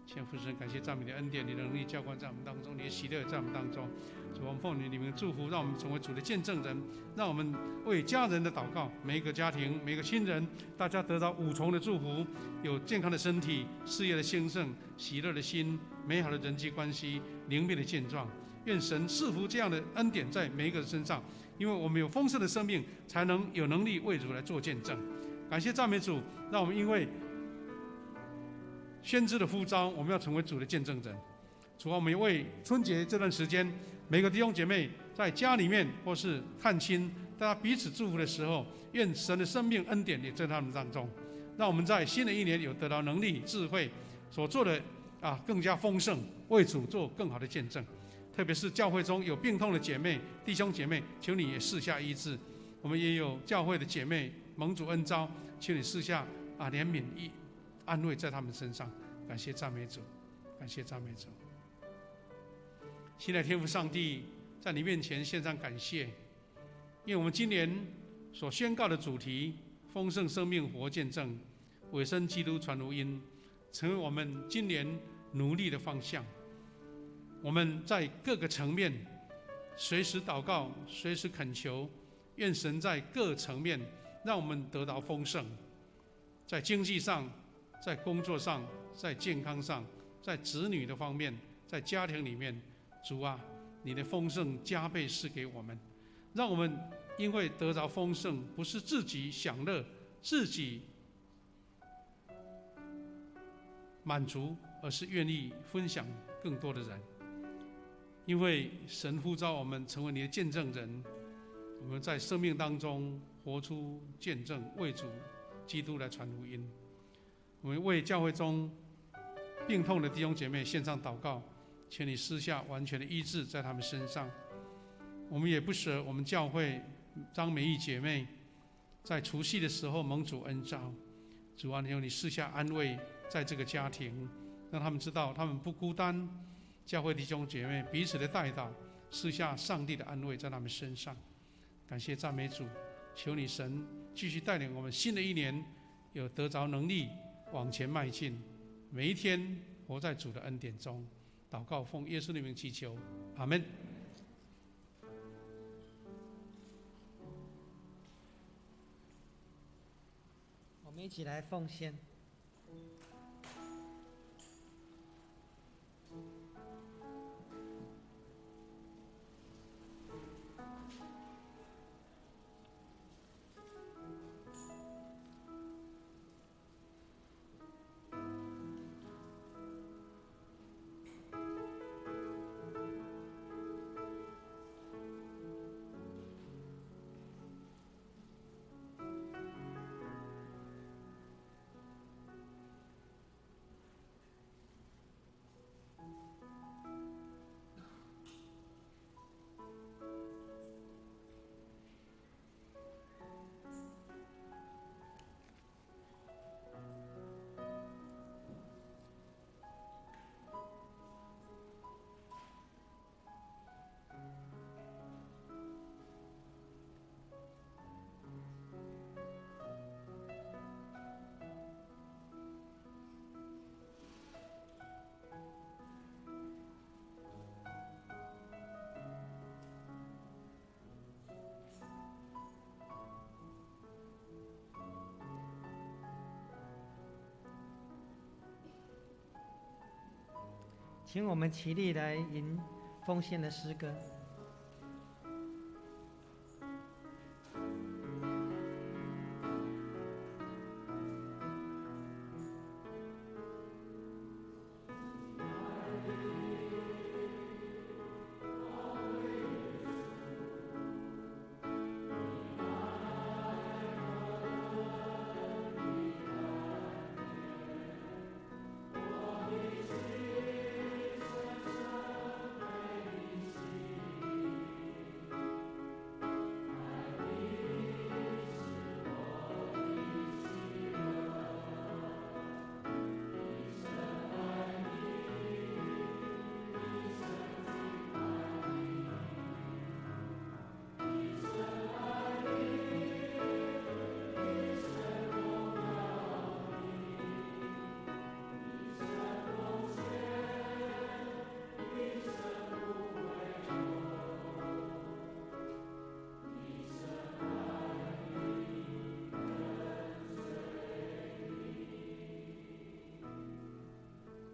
亲父神，感谢赞美你的恩典，你的能力浇灌在我们当中，你的喜乐在我们当中。主，我们奉你名祝福，让我们成为主的见证人，让我们为家人的祷告，每一个家庭、每一个亲人，大家得到五重的祝福：有健康的身体、事业的兴盛、喜乐的心、美好的人际关系、灵命的健壮。愿神赐福这样的恩典在每一个人身上，因为我们有丰盛的生命，才能有能力为主来做见证。感谢赞美主，让我们因为先知的呼召，我们要成为主的见证人。主啊，我们也为春节这段时间，每个弟兄姐妹在家里面或是探亲，大家彼此祝福的时候，愿神的生命恩典也在他们当中，让我们在新的一年有得到能力、智慧，所做的更加丰盛，为主做更好的见证。特别是教会中有病痛的姐妹、弟兄姐妹，求你也赐下医治。我们也有教会的姐妹蒙主恩召，求你赐下怜悯、安慰在他们身上。感谢赞美主，感谢赞美主。亲爱的天父上帝，在你面前献上感谢，因为我们今年所宣告的主题“丰盛生命活见证，委身基督传福音”，成为我们今年努力的方向。我们在各个层面随时祷告，随时恳求，愿神在各层面让我们得到丰盛，在经济上，在工作上，在健康上，在子女的方面，在家庭里面，主啊，你的丰盛加倍赐给我们，让我们因为得着丰盛，不是自己享乐，自己满足，而是愿意分享更多的人。因为神呼召我们成为你的见证人，我们在生命当中活出见证，为主基督来传福音。我们为教会中病痛的弟兄姐妹献上祷告，请你施下完全的医治在他们身上。我们也不舍我们教会张美玉姐妹在除夕的时候蒙主恩召，主啊，求你施下安慰在这个家庭，让他们知道他们不孤单。教会弟兄姐妹彼此的代祷，施下上帝的安慰在他们身上。感谢赞美主，求你神继续带领我们新的一年有得着能力往前迈进，每一天活在主的恩典中。祷告奉耶稣的名祈求，阿们。我们一起来奉献。请我们齐力来吟奉献的诗歌。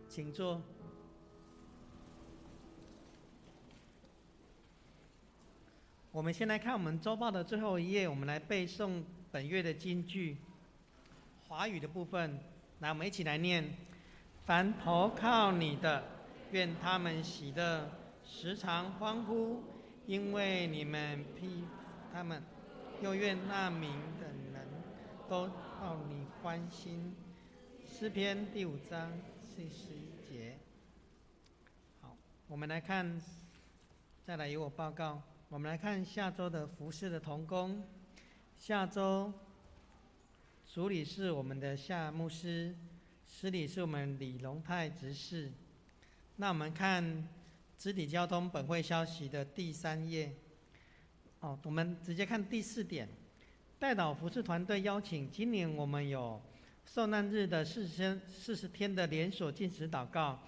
请坐。我们先来看我们周报的最后一页，我们来背诵本月的金句。华语的部分，来，我们一起来念：凡投靠你的，愿他们喜乐，时常欢呼，因为你们庇他们；又愿那民的人都靠你欢心。诗篇第5章41节。好，我们来看，再来由我报告。我们来看下周的服事的同工。下周主理是我们的夏牧师，司理是我们李龙泰执事。那我们看肢体交通本会消息的第3页。我们直接看第4点。代祷服事团队邀请，今年我们有受难日的40天的连锁禁食祷告，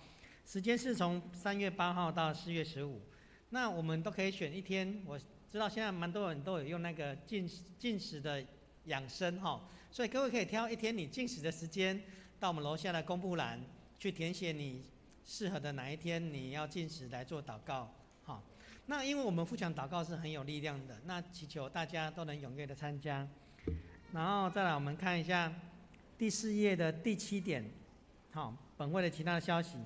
时间是从3月8号到4月15。那我们都可以选一天，我知道现在蛮多人都有用那个禁食的养生所以各位可以挑一天你禁食的时间，到我们楼下的公布栏去填写你适合的哪一天你要禁食来做祷告。那因为我们富强祷告是很有力量的，那祈求大家都能踊跃的参加。然后再来我们看一下第4页的第7点，本会的其他的消息。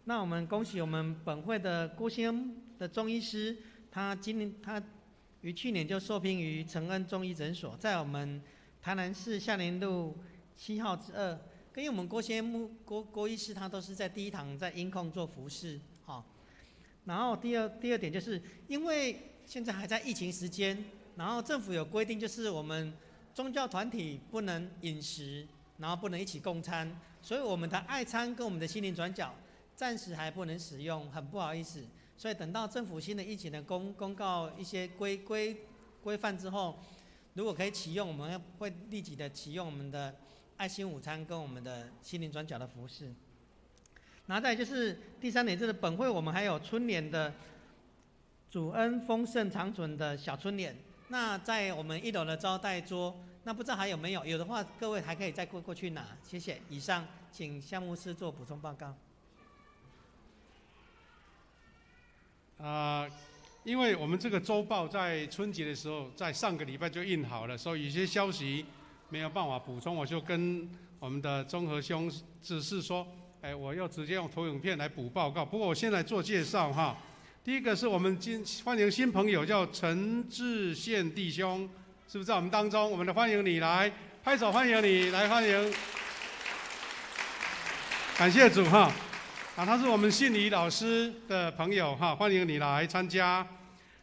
那我们恭喜我们本会的郭先恩的中医师，他于去年就受聘于承恩中医诊所，在我们台南市夏林路7号之2。因为我们郭医师他都是在第一堂在音控做服事。然后第二点就是，因为现在还在疫情时间，然后政府有规定，就是我们宗教团体不能饮食，然后不能一起共餐，所以我们的爱餐跟我们的心灵转角暂时还不能使用，很不好意思。所以等到政府新的疫情的公告一些规范之后，如果可以启用，我们会立即的启用我们的爱心午餐跟我们的心灵转角的服事。然后再来就是第3点，就是本会我们还有春联的主恩丰盛长存的小春联。那在我们1楼的招待桌，那不知道还有没有？有的话，各位还可以再过去拿。谢谢。以上，请项目师做补充报告。因为我们这个周报在春节的时候，在上个礼拜就印好了，所以有些消息没有办法补充，我就跟我们的中和兄指示说。我要直接用投影片来补报告。不过我先来做介绍哈。第一个是我们欢迎新朋友，叫陈志宪弟兄，是不是在我们当中？我们的欢迎你来，拍手欢迎你来，欢迎。感谢主哈。他是我们信理老师的朋友哈，欢迎你来参加。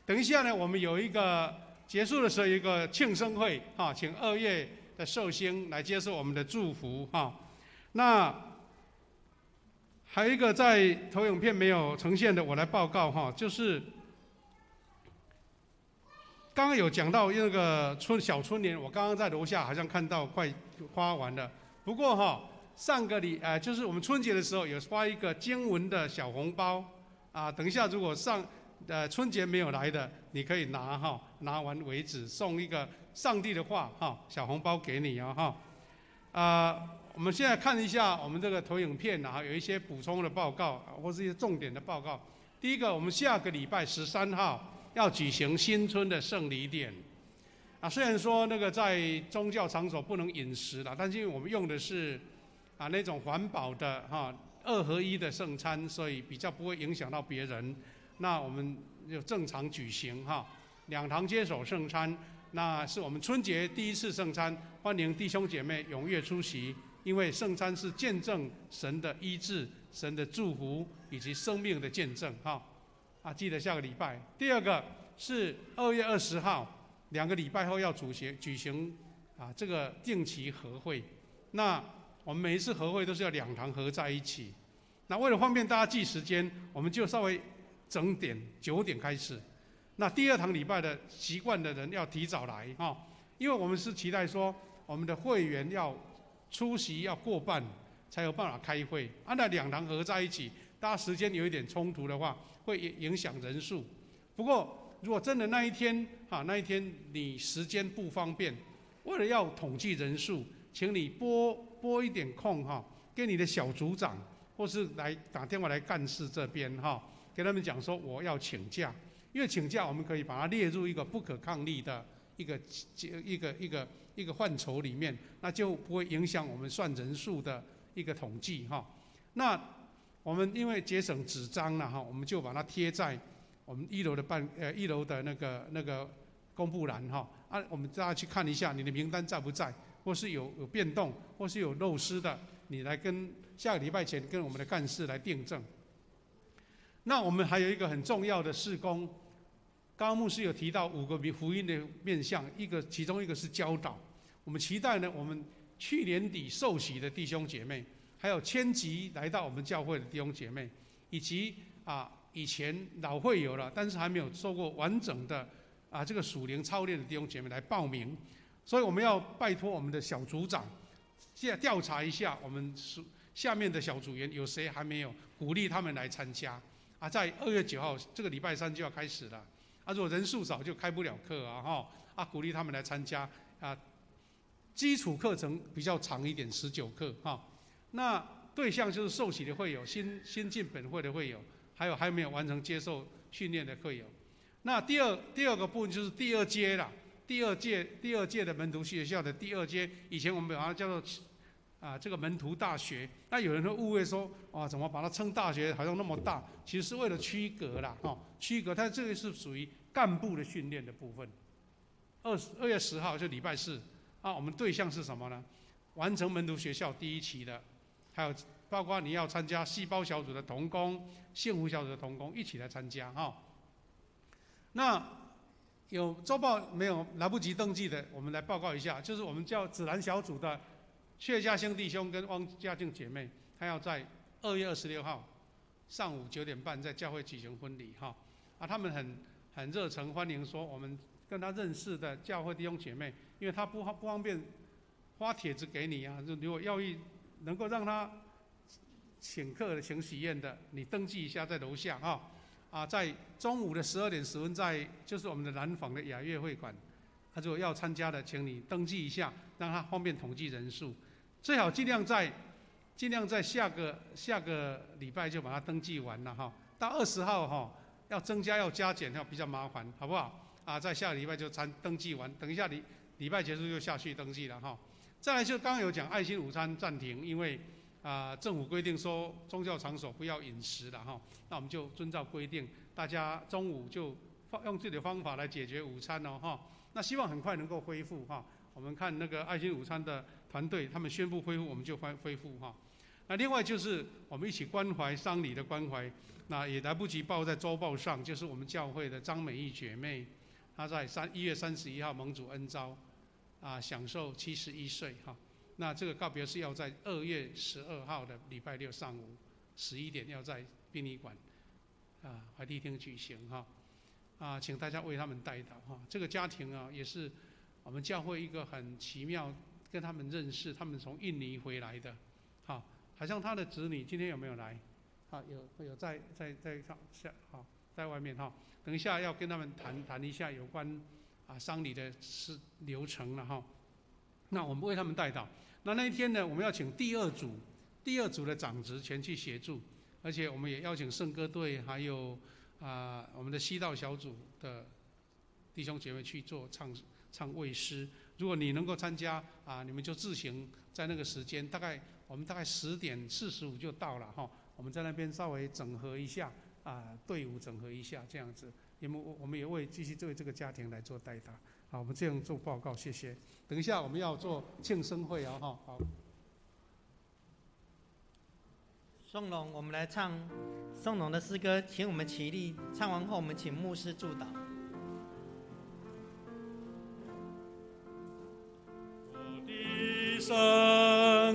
等一下呢，我们有一个结束的时候有一个庆生会哈，请2月的寿星来接受我们的祝福哈。那还有一个在投影片没有呈现的，我来报告哈，就是刚刚有讲到那个小春联，我刚刚在楼下好像看到快发完了。不过上个就是我们春节的时候有发一个经文的小红包等一下如果春节没有来的，你可以拿完为止，送一个上帝的话小红包给你我们现在看一下我们这个投影片有一些补充的报告或是一些重点的报告。第一个，我们下个礼拜13号要举行新春的圣礼典虽然说那个在宗教场所不能饮食了，但是因为我们用的是那种环保的2合1的圣餐，所以比较不会影响到别人。那我们就正常举行2堂接手圣餐，那是我们春节第一次圣餐，欢迎弟兄姐妹踊跃出席。因为圣餐是见证神的医治、神的祝福以及生命的见证记得下个礼拜。第二个是2月20号，2个礼拜后要举行这个定期合会。那我们每一次合会都是要2堂合在一起。那为了方便大家记时间，我们就稍微整点9点开始。那第2堂礼拜的习惯的人要提早来因为我们是期待说我们的会员要出席要过半才有办法开会那2堂合在一起，大家时间有一点冲突的话，会影响人数。不过如果真的那一天你时间不方便，为了要统计人数，请你拨一点空给你的小组长，或是来打电话来干事这边跟他们讲说我要请假，因为请假我们可以把它列入一个不可抗力的一个范畴里面，那就不会影响我们算人数的一个统计那我们因为节省纸张了我们就把它贴在我们1楼的那个公布栏我们大家去看一下你的名单在不在，或是有变动，或是有漏失的，你来下个礼拜前跟我们的干事来订正。那我们还有一个很重要的事工。刚刚牧师有提到5个福音的面向，其中一个是教导。我们期待呢，我们去年底受洗的弟兄姐妹，还有迁籍来到我们教会的弟兄姐妹，以及以前老会友了，但是还没有受过完整的这个属灵操练的弟兄姐妹来报名。所以我们要拜托我们的小组长，调查一下我们下面的小组员有谁还没有，鼓励他们来参加。在2月9号这个礼拜3就要开始了。如果人数少就开不了课鼓励他们来参加基础课程比较长一点，19课那对象就是受洗的会友、新进本会的会友，还有还没有完成接受训练的会友。那第二个部分就是第2阶啦，第二届的门徒学校的第2阶，以前我们把它叫做这个门徒大学。那有人会误会说，怎么把它称大学，好像那么大？其实是为了区隔啦，区隔。它这个是属于干部的训练的部分。2月10号就礼拜4我们对象是什么呢？完成门徒学校第1期的，还有包括你要参加细胞小组的同工、幸福小组的同工一起来参加那有周报没有来不及登记的，我们来报告一下，就是我们叫紫兰小组的薛家兴弟兄跟汪家静姐妹，他要在2月26号上午9点半在教会举行婚礼他们很热诚欢迎说我们跟他认识的教会弟兄姐妹，因为他不方便发帖子给你如果要能够让他请客的、请喜宴的，你登记一下在楼下在中午的12点10分，在就是我们的南坊的雅悦会馆。如果要参加的，请你登记一下，让他方便统计人数。最好尽量在下个礼拜就把它登记完了到20号要增加要加减比较麻烦，好不好？在下个礼拜就登记完，等一下礼拜结束就下去登记了再来就刚刚有讲爱心午餐暂停，因为政府规定说宗教场所不要饮食了那我们就遵照规定，大家中午就用自己的方法来解决午餐那希望很快能够恢复我们看那个爱心午餐的团队，他们宣布恢复，我们就恢复那另外就是我们一起关怀丧礼的关怀，那也来不及报在周报上，就是我们教会的张美玉姐妹，她在1月31号蒙主恩召享受71岁那这个告别式要在2月12号的礼拜6上午11点，要在殡仪馆怀帝厅举行请大家为他们代祷这个家庭也是我们教会一个很奇妙，跟他们认识，他们从印尼回来的好像他的子女今天有没有来有在在外面等一下要跟他们谈一下有关丧礼的流程了那我们为他们代祷。那一天呢，我们要请第二组的长职前去协助，而且我们也邀请圣歌队，还有我们的西道小组的弟兄姐妹去做唱卫诗。如果你能够参加你们就自行在那个时间，我们大概10点45就到了我们在那边稍微整合一下队伍整合一下这样子，因为我们也继续为这个家庭来做代祷。好，我们这样做报告，谢谢。等一下我们要做庆生会好。颂龙，我们来唱颂龙的诗歌，请我们起立，唱完后我们请牧师祝祷。我的神，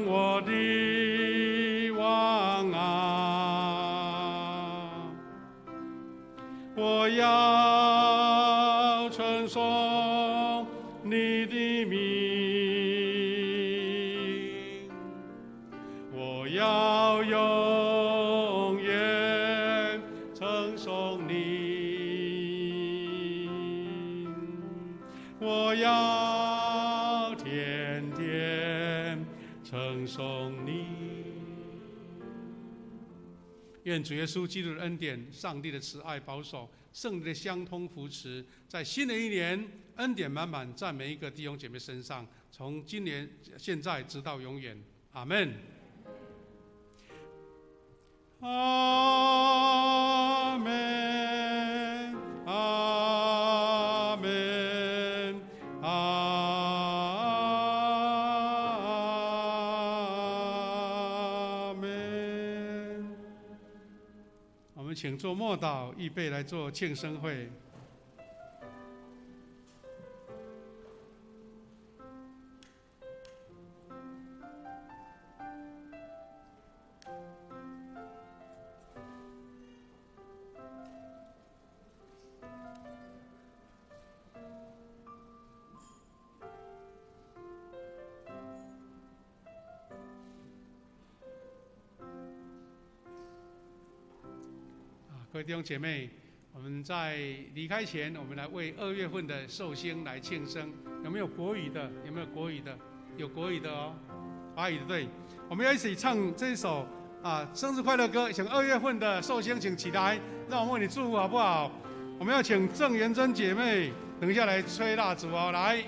我的王我要称颂你的名，我要永远称颂你，我要天天称颂你。愿主耶稣基督的恩典、上帝的慈爱保守、圣灵的相通扶持，在新的一年恩典满满，在每一个弟兄姐妹身上，从今年、现在直到永远。阿们。阿们。阿们。阿们。我们请做默祷，预备来做庆生会。各位弟兄姐妹，我们在离开前，我们来为2月份的寿星来庆生。有没有国语的？有没有国语的？有国语的哦，华语的对。我们要一起唱这一首生日快乐歌，请2月份的寿星请起来，让我们为你祝福好不好？我们要请郑元珍姐妹等一下来吹蜡烛哦，来，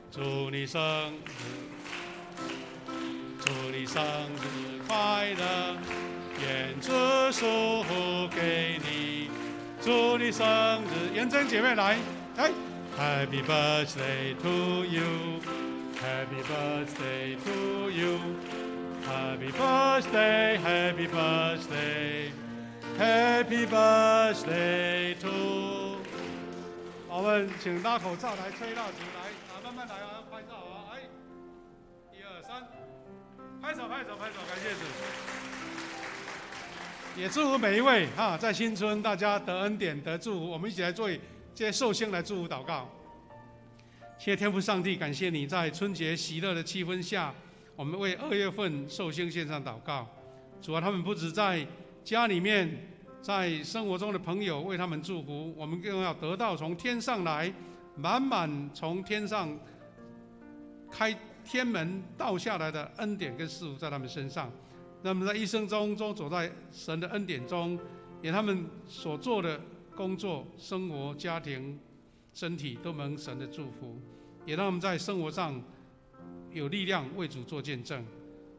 祝你生日，祝你生日快乐，愿主祝福给你，祝你生日。元珍姐妹来，Happy birthday to you, Happy birthday to you, Happy birthday, Happy birthday, Happy birthday to。我们请拉口罩来吹蜡烛，来，慢慢来啊，拍照啊，1、2、3，拍手，感谢主。也祝福每一位在新春大家得恩典得祝福，我们一起来做这些寿星来祝福祷告。谢天父上帝，感谢你在春节喜乐的气氛下，我们为2月份寿星献上祷告。主啊，他们不止在家里面，在生活中的朋友为他们祝福，我们更要得到从天上来满满从天上开天门倒下来的恩典跟赐福在他们身上，让他们在一生中走在神的恩典中，也他们所做的工作、生活、家庭、身体都蒙神的祝福，也让他们在生活上有力量为主做见证。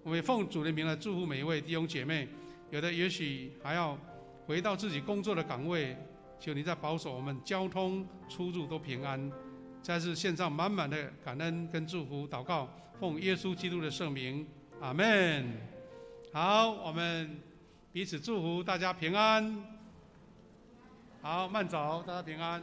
我们也奉主的名来祝福每一位弟兄姐妹，有的也许还要回到自己工作的岗位，求你在保守我们交通出入都平安。再次献上满满的感恩跟祝福祷告，奉耶稣基督的圣名，阿们。好，我们彼此祝福，大家平安。好，慢走，大家平安。